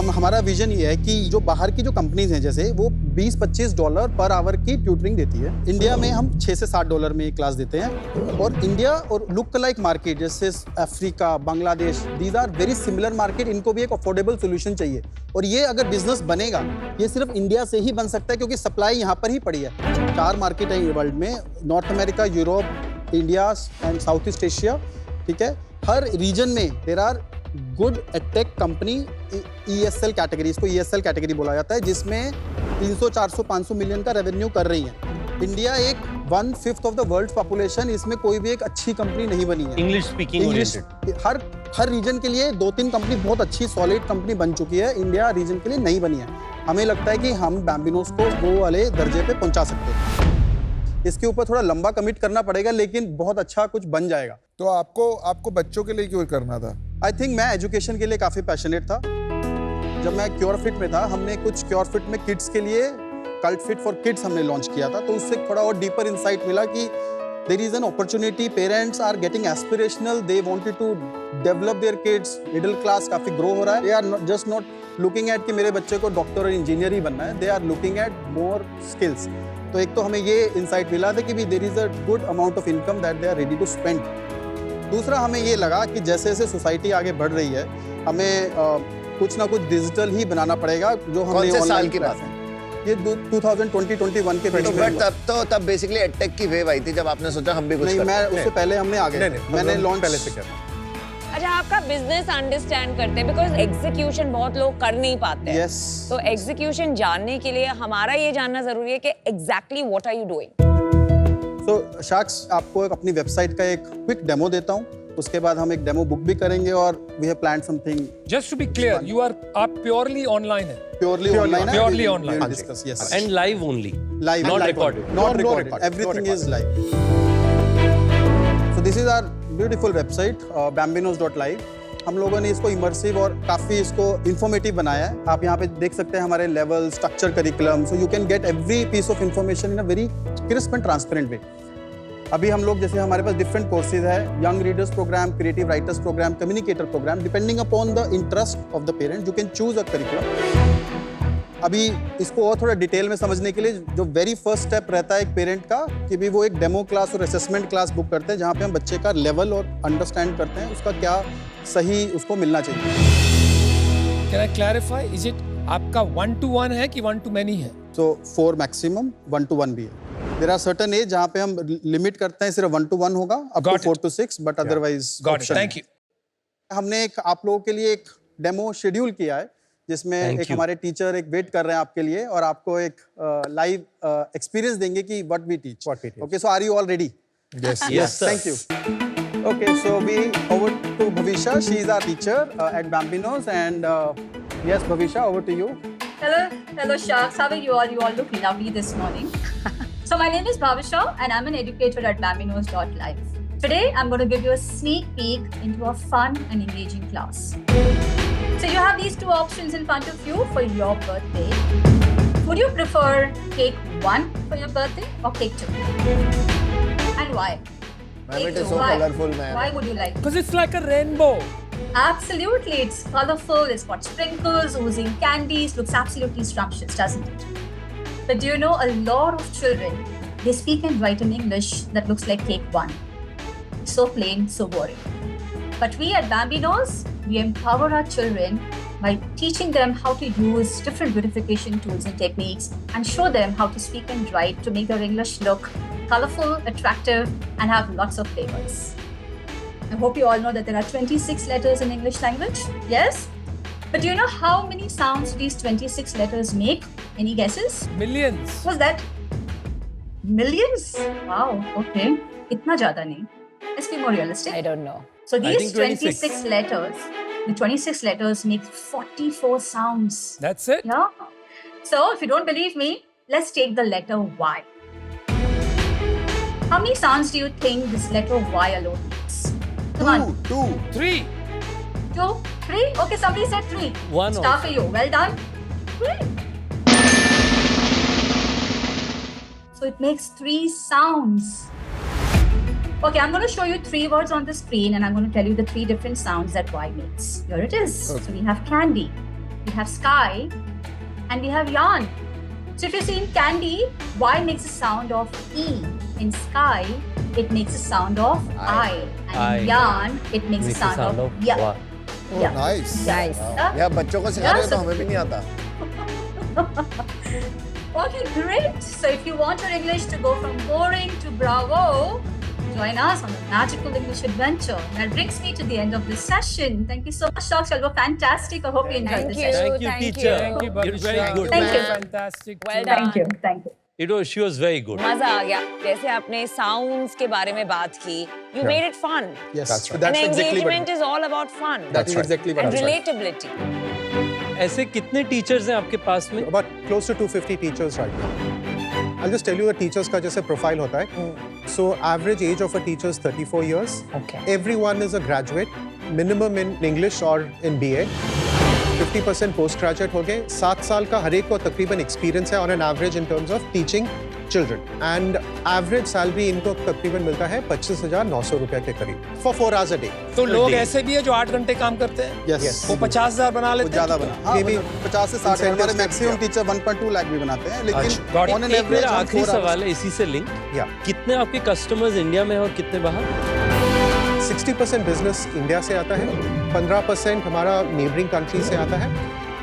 हमारा विजन ये है कि जो बाहर की जो कंपनीज हैं, जैसे वो $20-25 पर आवर की ट्यूटरिंग देती है, इंडिया में हम $6 से $7 में क्लास देते हैं, और इंडिया और लुक लाइक मार्केट जैसे Africa, Bangladesh, these are very similar market, इनको भी एक अफोर्डेबल सोल्यूशन चाहिए, और ये अगर बिजनेस बनेगा ये सिर्फ इंडिया से ही बन सकता है, क्योंकि सप्लाई यहाँ पर ही पड़ी है। 4 मार्केट है वर्ल्ड में, North America, Europe, India and South East Asia, ठीक है। हर रीजन में there are good edtech company, ESL category, इसको ESL कैटेगरी बोला जाता है, जिसमें 300, 400, 500 मिलियन का रेवेन्यू कर रही है। इंडिया एक 1/5 ऑफ द वर्ल्ड पॉपुलेशन, इसमें कोई भी एक अच्छी कंपनी नहीं बनी है।
इंग्लिश स्पीकिंग ओरिएंटेड,
हर रीजन के लिए 2-3 कंपनी बहुत अच्छी सॉलिड कंपनी बन चुकी है, इंडिया रीजन के लिए नहीं बनी है। हमें लगता है कि हम बैम्बिनोज को वो वाले दर्जे पे पहुंचा सकते हैं। इसके ऊपर थोड़ा लंबा कमिट करना पड़ेगा, लेकिन बहुत अच्छा कुछ बन जाएगा।
तो आपको बच्चों के लिए क्यों करना था?
आई थिंक मैं एजुकेशन के लिए काफ़ी पैशनेट था। जब मैं क्योरफिट में था, हमने कुछ क्योरफिट में किड्स के लिए कल्ट फिट फॉर किड्स हमने लॉन्च किया था, तो उससे थोड़ा और डीपर इंसाइट मिला कि there is an opportunity, parents are getting aspirational, they wanted to develop their kids, middle class काफ़ी ग्रो हो रहा है, they are just not looking at कि मेरे बच्चे को डॉक्टर और इंजीनियर ही बनना है, they are looking at more skills. तो एक तो हमें ये इंसाइट मिला था कि भी there is a good amount of income that they are ready to spend. दूसरा हमें ये लगा कि जैसे जैसे सोसाइटी आगे बढ़ रही है हमें कुछ ना कुछ डिजिटल ही बनाना पड़ेगा जो हमें
कौन से साल
ऑनलाइन
की बात
है? ये 2020-21 के बीच में।
तब बेसिकली एडटेक की वेव आई थी जब आपने सोचा हम भी कुछ
नहीं,
करते
मैं
हैं।
उससे पहले हमने आ गए, मैंने लॉन्च
पहले से किया।
अच्छा, आपका बिजनेस अंडरस्टैंड करते हैं बिकॉज एग्जीक्यूशन बहुत लोग कर नहीं पाते हैं।
यस।
तो एग्जीक्यूशन जानने के लिए हमारा ये जानना जरूरी है कि exactly what are you doing.
तो शाक्स, आपको एक अपनी वेबसाइट का एक क्विक डेमो देता हूँ, उसके बाद हम एक डेमो बुक भी करेंगे और we have planned something.
Just to be clear, you are आप प्योरली ऑनलाइन है?
Purely online,
Purely online.
Discuss. Yes,
and live only,
live,
not
live,
recorded.
not recorded, everything is live. So this is our beautiful website, bambinos.live. हम लोगों ने इसको immersive और काफ़ी इसको informative बनाया है। आप यहाँ पे देख सकते हैं हमारे level, structure, curriculum, so you can get every piece of information in a very crisp and transparent way. अभी हम लोग जैसे हमारे पास डिफरेंट कोर्सेज है, young readers programme, creative writers programme, communicator programme, depending upon the interest of the parent you can choose a curriculum. अभी इसको और थोड़ा डिटेल में समझने के लिए जो वेरी फर्स्ट स्टेप रहता है एक पेरेंट का कि भी वो एक डेमो क्लास और असेसमेंट क्लास बुक करते हैं जहाँ पे हम बच्चे का लेवल और अंडरस्टैंड करते हैं उसका क्या सही उसको मिलना चाहिए।
Can I clarify, is it आपका 1-to-1 है कि 1-to-many है?
सो 4 मैक्सिमम, 1-to-1 भी है। देयर आर सर्टेन एज जहाँ पे हम लिमिट करते हैं सिर्फ 1-to-1 होगा, up to 4 to 6, but otherwise
thank you.
हमने एक आप लोगों के लिए एक डेमो शेड्यूल किया है जिसमें एक हमारे टीचर एक वेट कर रहे हैं आपके लिए और आपको एक लाइव एक्सपीरियंस देंगे कि what we teach. Okay, so are you all ready?
Yes, yes, sir.
Thank you. Okay, so we over to Bhavisha. She is our teacher at Bambinos, and yes, Bhavisha, over to you.
Hello Sharks, how are you all? You all look lovely this morning. So my name is Bhavisha and I'm an educator at Bambinos.live. Today I'm going to give you a sneak peek into a fun and engaging class. So you have these two options in front of you for your birthday. Would you prefer cake 1 for your birthday or cake 2? And why?
Ma'am, it is so colorful, ma'am.
Why would you like it?
Because it's like a rainbow.
Absolutely, it's colorful, it's got sprinkles, oozing candies, looks absolutely scrumptious, doesn't it? But do you know a lot of children, they speak and write in English that looks like cake 1. So plain, so boring. But we at Bambinos, we empower our children by teaching them how to use different beautification tools and techniques and show them how to speak and write to make their English look colorful, attractive, and have lots of flavors. I hope you all know that there are 26 letters in English language. Yes? But do you know how many sounds these 26 letters make? Any guesses?
Millions.
What's that? Millions? Wow, okay. Itna zyada nahi. Let's be more realistic.
I don't know.
So
I
these
think 26.
26 letters, the 26 letters make 44 sounds.
That's it?
Yeah. So if you don't believe me, let's take the letter Y. How many sounds do you think this letter Y alone makes? Come on.
2,
3.
2, 3. Okay, somebody said 3.
One
Star
also.
for you. Well done. 3. So it makes 3 sounds. Okay, I'm going to show you 3 words on the screen and I'm going to tell you the 3 different sounds that Y makes. Here it is. So we have candy, we have sky, and we have yarn. So if you see in candy, Y makes a sound of E. In sky, it makes a sound of I. And
I.
in yarn, it makes a sound of Y.
wow.
Yeah.
Nice.
Nice.
यार बच्चों को सिखा रहे हो तो हमें भी नहीं आता।
Okay, great. So if you want your English to go from boring to bravo, join us on a magical English adventure. That brings me to the end of this session. Thank you so much, Sharks. You were fantastic. I hope you enjoyed
Thank
this
you.
session.
Thank you,
Thank
teacher.
you.
Thank you,
You're
Bhavisha.
very good.
Thank you.
Fantastic.
Well
Thank
done.
you. Thank you.
She was very good.
मजा आ गया जैसे आपने sounds के बारे में बात की. You made it fun.
yes,
That's right.
that's
And
exactly
engagement is all about fun.
That's exactly what
And
I'm saying.
relatability.
ऐसे कितने टीचर्स हैं आपके पास में?
About close to 250 teachers right now. I'll just tell you the teachers का जैसे profile होता है. So average age of a teacher is 34 years.
Okay.
Everyone is a graduate, minimum in English or in BA. 50% post graduate हो गए. 7 साल का हर एक को तकरीबन experience है on an average in terms of teaching children. And average salary इनको तकरीबन मिलता है 25,900 रुपए के करीब for 4 hours a day.
तो लोग ऐसे भी है जो 8 घंटे काम करते हैं?
Yes.
वो 50,000 बना लेते हैं?
ज्यादा बना, हाँ,
Maybe
50 से 60 हमारे मैक्सिमम टीचर 1.2 लाख भी बनाते हैं, लेकिन ऑन एन एवरेज
आखिरी सवाल है इसी से लिंक, कितने आपके कस्टमर्स इंडिया में हैं और कितने बाहर?
60% बिजनेस इंडिया से आता है, 15% हमारा नेबरिंग कंट्री से आता है,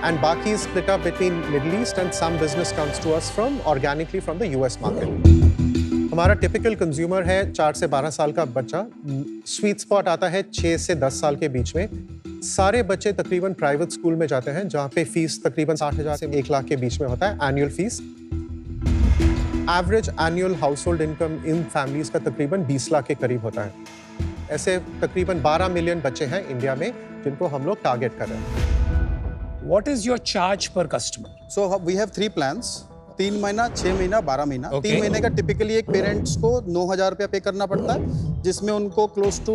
and बाकी is split up between Middle East and some business comes to us from organically from the US market. हमारा टिपिकल कंज्यूमर है 4 से 12 साल का बच्चा, स्वीट स्पॉट आता है 6 से 10 साल के बीच में। सारे बच्चे तकरीबन प्राइवेट स्कूल में जाते हैं जहाँ पे फीस तकरीबन 60,000 से 1 लाख के बीच में होता है annual fees. Average annual house hold income in families का तकरीबन 20 लाख के करीब होता है। ऐसे तकरीबन 12 मिलियन बच्चे हैं इंडिया में जिनको हम लोग टारगेट कर रहे हैं।
What is your charge per customer?
So we have 3 plans, 3 महीना, 6 महीना, 12 महीना। 3 महीने का टिपिकली एक पेरेंट्स को 9,000 रुपया पे करना पड़ता है, जिसमें उनको close to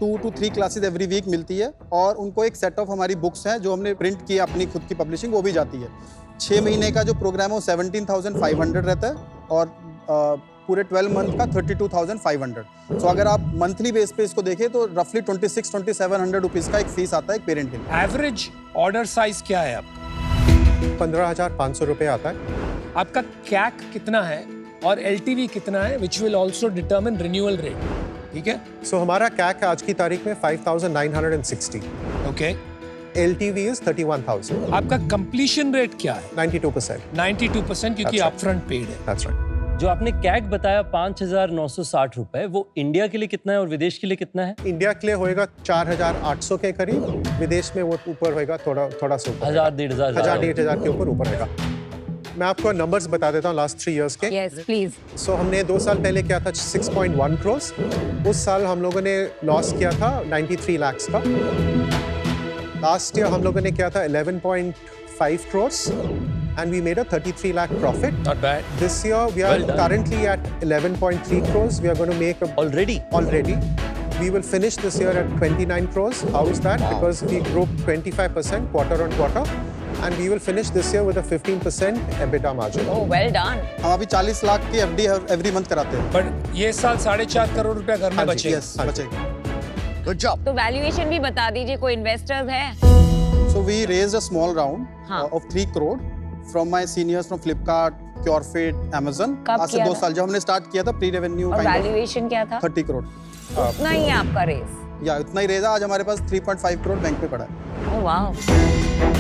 2 to 3 classes every week मिलती है, और उनको एक सेट ऑफ हमारी बुक्स हैं जो हमने प्रिंट की अपनी खुद की पब्लिशिंग, वो भी जाती है। 6 महीने का जो प्रोग्राम है वो 17,500 रहता है, और पूरे 12 मंथ का 32,500। सो अगर आप मंथली बेस पे इसको देखें तो रफली 26,000-27,000 रुपीज का एक फीस आता है एक पेरेंट के लिए।
एवरेज ऑर्डर साइज क्या है आपका?
15,500 रुपए आता है।
आपका कैक कितना है और LTV कितना है, which will also determine renewal rate, ठीक है?
सो हमारा कैक आज की तारीख में 5,960।
ओके।
LTV is 31,000।
आपका कंप्लीशन रेट क्या है?
92%।
92% क्योंकि अपफ्रंट पेड है।
That's right।
जो आपने कैक बताया 5,960 रुपए, वो इंडिया के लिए कितना है और विदेश के लिए कितना है?
इंडिया के लिए होएगा 4,800 के करीब, विदेश में वो ऊपर होएगा थोड़ा सा ऊपर, 1,000-1,500 के ऊपर होएगा। मैं आपको नंबर्स बता देता हूँ लास्ट 3 इयर्स के।
Yes, please.
सो हमने 2 साल पहले किया था 6.1 करोड़। उस साल हम लोगों ने लॉस किया था 93 लाख का। लास्ट ईयर हम लोगों ने किया था 11.5 crore and we made a 33 lakh profit.
Not bad.
This year we are currently at 11.3 crores. We are going to make
already.
We will finish this year at 29 crores. How is that? Wow. Because we grew 25% quarter on quarter, and we will finish this year with a 15% EBITDA margin.
Oh, well done.
हम अभी 40 लाख की FD every month कराते हैं।
But ये साल 4.5 करोड़ रुपया घर में बचेगा।
Yes, बचेगा।
Good job.
तो वैल्यूएशन भी बता दीजिए, कोई इन्वेस्टर्स हैं?
So we raised a small round of 3 crore from my seniors from Flipkart, Curefit, Amazon। आज से 2 साल जब हमने स्टार्ट किया था प्री रेवेन्यू।
और वैल्यूएशन क्या था?
30 करोड़।
उतना ही है आपका रेस?
या उतना ही रेज है। आज हमारे पास 3.5 करोड़ बैंक पे पड़ा है।
Oh wow.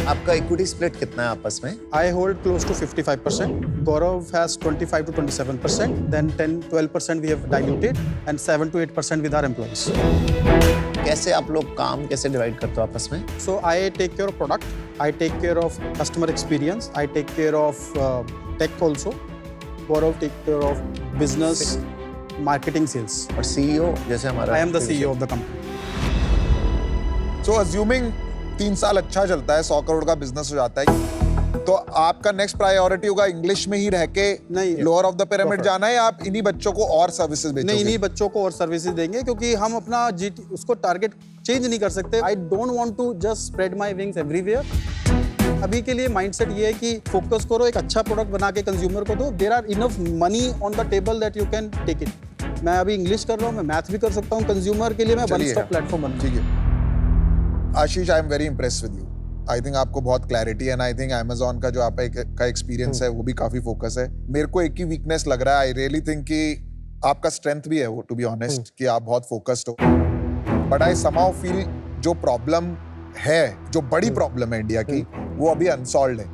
आपका इक्विटी स्प्लिट कितना है आपस में?
I hold close to 55%. Gaurav has 25 to 27%. Then 10-12% we have diluted, and 7 to 8% with our employees.
कैसे आप लोग काम कैसे डिवाइड करते हो आपस में?
So I take care of product, I take care of customer experience, I take care of tech also. Gaurav take care of business, marketing, sales.
और CEO जैसे हमारा?
I am the CEO of the company.
So assuming 3 साल अच्छा चलता है, 100 करोड़ का business हो जाता है, तो आपका नेक्स्ट प्रायोरिटी होगा इंग्लिश में ही रह के लोअर ऑफ द पिरामिड जाना है, या आप इन्हीं बच्चों को और सर्विसेज बेचोगे?
नहीं, इन्हीं बच्चों को और सर्विसेज देंगे, क्योंकि हम अपना उसको टारगेट चेंज नहीं कर सकते। I don't want to just spread my wings everywhere. अभी के लिए माइंडसेट ये है कि फोकस करो, एक अच्छा प्रोडक्ट बना के कंज्यूमर को दो। There are enough money on the table that you can take it. मैं अभी इंग्लिश कर रहा हूँ, मैं मैथ भी कर सकता हूँ। कंज्यूमर के लिए मैं वन स्टॉप प्लेटफॉर्म बना।
ठीक है Ashish, I am very impressed with you. I think आपको बहुत क्लैरिटी है, एंड आई थिंक Amazon का जो आपका एक्सपीरियंस है वो भी काफी फोकस है। मेरे को एक ही वीकनेस लग रहा है। आई रियली थिंक कि आपका स्ट्रेंथ भी है वो, टू बी ऑनेस्ट, कि आप बहुत फोकस्ड हो। बट आई समहाउ फील जो प्रॉब्लम है, जो बड़ी प्रॉब्लम है इंडिया की, वो अभी अनसॉल्व्ड है।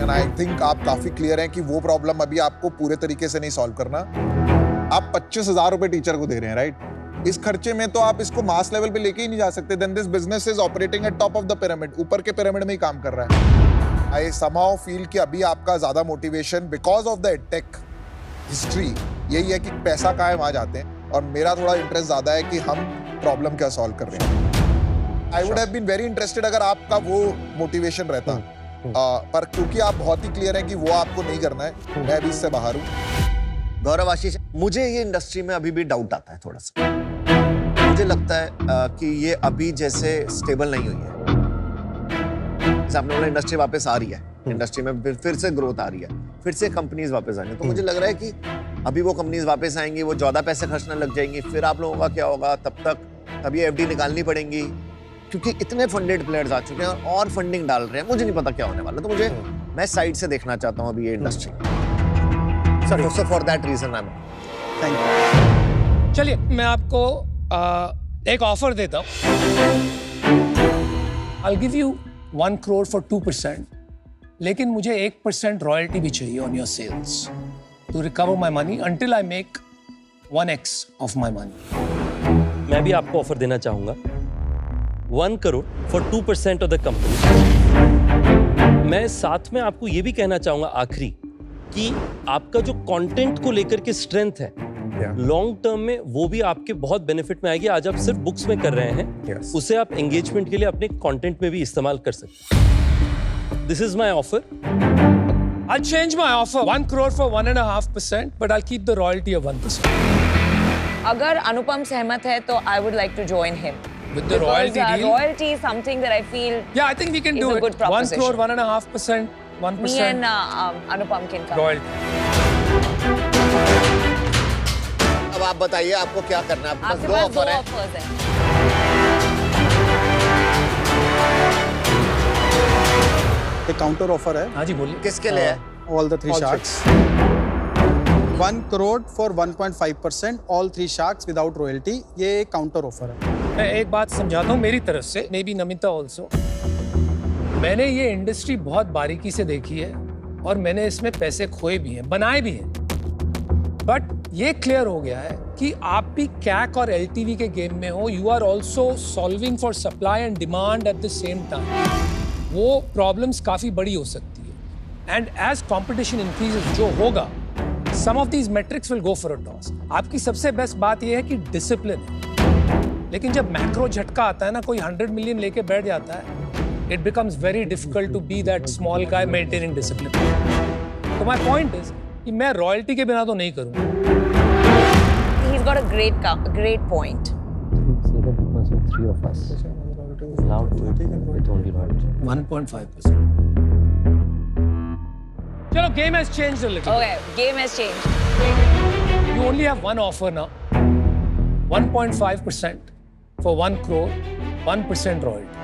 एंड आई थिंक आप काफी क्लियर हैं कि वो प्रॉब्लम अभी आपको पूरे तरीके से नहीं सॉल्व करना। आप 25,000 रुपए टीचर को दे रहे हैं, राइट? इस खर्चे में तो आप इसको मास लेवल पे लेके ही नहीं जा सकते। Then this business is operating at top of the pyramid, ऊपर के पिरामिड में ही काम कर रहा है। आई समहाउ फील कि अभी आपका ज्यादा motivation because of the edtech history यही है कि पैसा कहाँ है वहां जाते हैं, और मेरा थोड़ा इंटरेस्ट ज्यादा है कि हम प्रॉब्लम क्या सॉल्व कर रहे हैं। I would have been very interested अगर आपका वो मोटिवेशन रहता, पर क्योंकि आप बहुत ही क्लियर हैं कि वो आपको नहीं करना है, मैं भी इससे बाहर हूँ।
गौरव, आशीष, मुझे ये इंडस्ट्री में अभी भी डाउट आता है थोड़ा सा। मुझे लगता है कि ये अभी जैसे स्टेबल नहीं हुई है। जैसे आपने बोला इंडस्ट्री वापस आ रही है, इंडस्ट्री में फिर से ग्रोथ आ रही है, फिर से कंपनीज वापस आएंगी। तो मुझे लग रहा है कि अभी वो कंपनीज वापस आएंगी, वो ज्यादा पैसे खर्चने लग जाएंगी, फिर आप लोगों का क्या होगा तब ये एफडी निकालनी पड़ेगी, क्योंकि इतने फंडेड प्लेयर्स आ चुके हैं और फंडिंग डाल रहे हैं। मुझे नहीं पता क्या होने वाला, तो मैं साइड से देखना चाहता हूँ अभी ये industry. So for that reason I am
thank you.
चलिए मैं आपको एक ऑफर देता हूँ। I'll give you 1 crore for 2%, लेकिन मुझे 1% रॉयल्टी भी चाहिए on your sales to recover my money until I make 1x of my money.
मैं भी आपको ऑफर देना चाहूंगा 1 crore for 2% of the company. मैं साथ में आपको ये भी कहना चाहूंगा आखिरी कि आपका जो कंटेंट को लेकर के स्ट्रेंथ है लॉन्ग टर्म में वो भी आपके बहुत बेनिफिट में आएगी। आज आप सिर्फ बुक्स में कर रहे हैं, उसे आप एंगेजमेंट के लिए अपने कंटेंट में भी इस्तेमाल कर सकते हैं। This is my offer.
I'll change my offer 1 crore for 1.5%, but I'll keep the royalty of 1%.
अगर अनुपम सहमत है तो I would like to join him.
With the royalty deal?
Royalty is something that I feel
Yeah, I think we can do
a
it.
good
1
proposition.
crore, 1.5%, 1%.
Me and Anupam can come.
Royalty.
अब आप बताइए आपको क्या करना है। आपके
आपके
पास
पास
2
दो
ऑफर है।
ऑफर्स हैं।
एक काउंटर ऑफर है
हाँ जी बोलिए।
किसके लिए है?
All the 3 sharks. 1 crore for 1.5% all 3 sharks without royalty. ये एक काउंटर ऑफर है।
मैं एक बात समझाता हूँ मेरी तरफ से, मे बी नमिता ऑल्सो। मैंने ये इंडस्ट्री बहुत बारीकी से देखी है और मैंने इसमें पैसे खोए भी हैं, बनाए भी हैं, बट ये क्लियर हो गया है कि आप भी कैक और एलटीवी के गेम में हो। You are also solving for supply and demand at the same time. वो प्रॉब्लम्स काफ़ी बड़ी हो सकती है एंड एज कॉम्पिटिशन इंक्रीजेस जो होगा, some of these metrics will go for a toss. आपकी सबसे बेस्ट बात यह है कि डिसिप्लिन है, लेकिन जब मैक्रो झटका आता है ना, कोई 100 मिलियन लेके बैठ जाता है, it becomes very difficult to be that small guy maintaining discipline. So my point is कि मैं रॉयल्टी के बिना तो नहीं करूँगा।
He's got a great point.
1.5%. चलो, game has changed a little.
Okay, game has changed.
You only have one offer now. 1.5% for 1 crore, 1% royalty.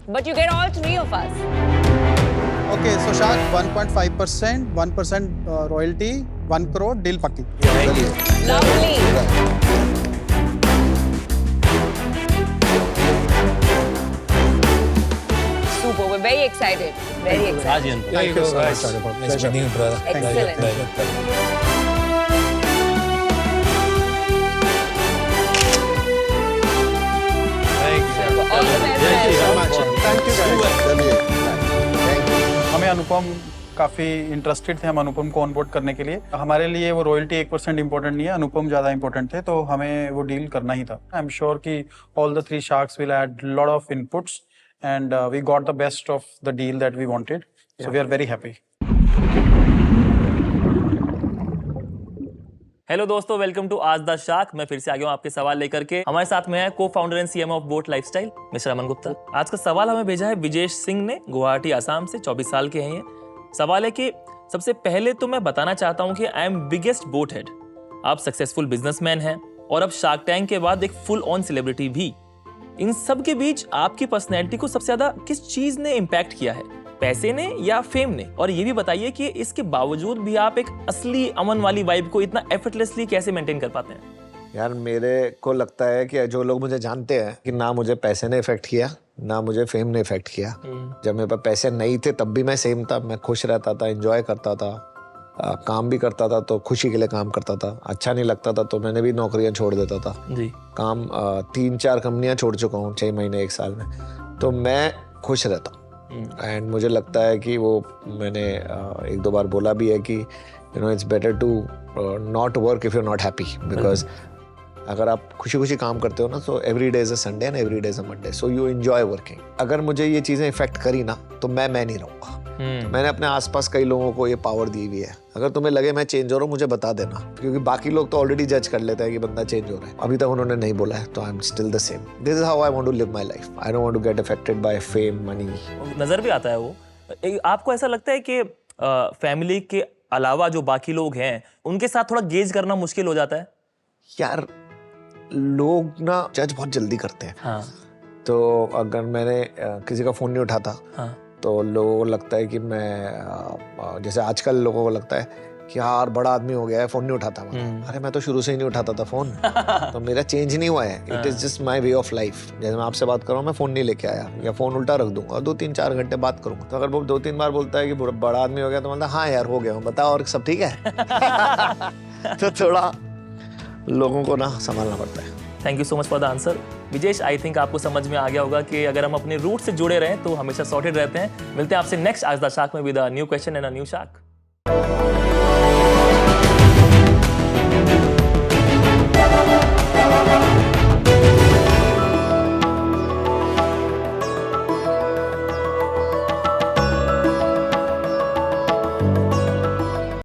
But you get all 3 of us.
Okay, so Shark 1.5%, 1% royalty, 1 crore deal पक्की।
Lovely. Super. We're very excited. Very excited.
आज ही
There you go, guys. Nice meeting you, brother.
Excellent. All the best.
Thank you guys।
हमें अनुपम काफ़ी interested थे हम अनुपम को onboard करने के लिए। हमारे लिए वो रॉयल्टी 1% इंपॉर्टेंट नहीं है, अनुपम ज़्यादा इंपॉर्टेंट थे, तो हमें वो डील करना ही था। आई एम श्योर कि all the 3 sharks will add lot of inputs and we got the best of the deal that we wanted, so we are very happy.
Hello दोस्तों, वेलकम टू आज the shark. मैं फिर से आ गया हूँ आपके सवाल लेकर के। हमारे साथ में है co founder and CMO of Boat lifestyle mister Aman Gupta. आज का सवाल हमें भेजा है विजेश सिंह ने, गुवाहाटी आसाम से, 24 साल के हैं ये। सवाल है कि सबसे पहले तो मैं बताना चाहता हूँ कि I am biggest boat head. आप सक्सेसफुल बिजनेसमैन हैं और अब शार्क टैंक के बाद एक फुल ऑन सेलिब्रिटी भी। इन सब के बीच आपकी पर्सनैलिटी को सबसे ज्यादा किस चीज ने इम्पैक्ट किया है, पैसे ने या फेम ने? और ये भी बताइए कि इसके बावजूद भी आप एक असली अमन वाली वाइब को इतना एफर्टलेसली कैसे मेंटेन कर पाते हैं?
यार मेरे को लगता है कि जो लोग मुझे जानते हैं कि ना मुझे पैसे ने इफेक्ट किया, ना मुझे फेम ने इफेक्ट किया। जब मेरे पास पैसे नहीं थे तब भी मैं सेम था, मैं खुश रहता था, एंजॉय करता था, काम भी करता था तो खुशी के लिए काम करता था। अच्छा नहीं लगता था तो मैंने भी नौकरियां छोड़ देता था
जी।
काम 3-4 कंपनियां छोड़ चुका हूँ 6 महीने 1 साल में, तो मैं खुश रहता। एंड मुझे लगता है कि वो मैंने 1-2 बार बोला भी है कि you know it's better to not work if you are not happy, because अगर आप खुशी खुशी काम करते हो ना, so every day is a Sunday and every day is a Monday, so you enjoy working. अगर मुझे ये चीजें इफेक्ट करी ना तो मैं नहीं रहूंगा। मैंने अपने आसपास कई लोगों को ये पावर दी हुई है। अगर तुम्हें लगे मैं चेंज हो रहा हूँ मुझे बता देना, क्योंकि बाकी लोग तो ऑलरेडी जज कर लेते हैं कि बंदा चेंज हो रहा है। अभी तक उन्होंने नहीं बोला है तो I am still the same. This is how I want to live my life. I don't want to get affected by fame, money.
नजर भी आता है वो आपको ऐसा लगता है कि फैमिली के अलावा जो बाकी लोग हैं उनके साथ थोड़ा गेज करना मुश्किल हो जाता है?
यार लोग ना जज बहुत जल्दी करते हैं।
हाँ।
तो अगर मैंने किसी का फोन नहीं उठाता
हाँ। तो
लोगों को लगता है कि मैं जैसे आजकल लोगों को लगता है कि यार बड़ा आदमी हो गया है, फोन नहीं उठाता। अरे मैं तो शुरू से ही नहीं उठाता था फोन। तो मेरा चेंज नहीं हुआ है, it is just my way of life. जैसे मैं आपसे बात कर रहा हूँ, मैं फोन नहीं लेके आया या फोन उल्टा रख दूंगा और 2-3-4 घंटे बात करूंगा। तो अगर वो 2-3 बार बोलता है कि बड़ा आदमी हो गया, तो मतलब हाँ यार हो गया हूँ, बताओ और सब ठीक है। तो थोड़ा लोगों को ना संभालना पड़ता है।
Thank you so much for the answer Vijesh. I think आपको समझ में आ गया होगा कि अगर हम अपने रूट से जुड़े रहें तो हमेशा सॉर्टेड रहते हैं। मिलते हैं आपसे नेक्स्ट आज द शार्क में with a new question and a new shark.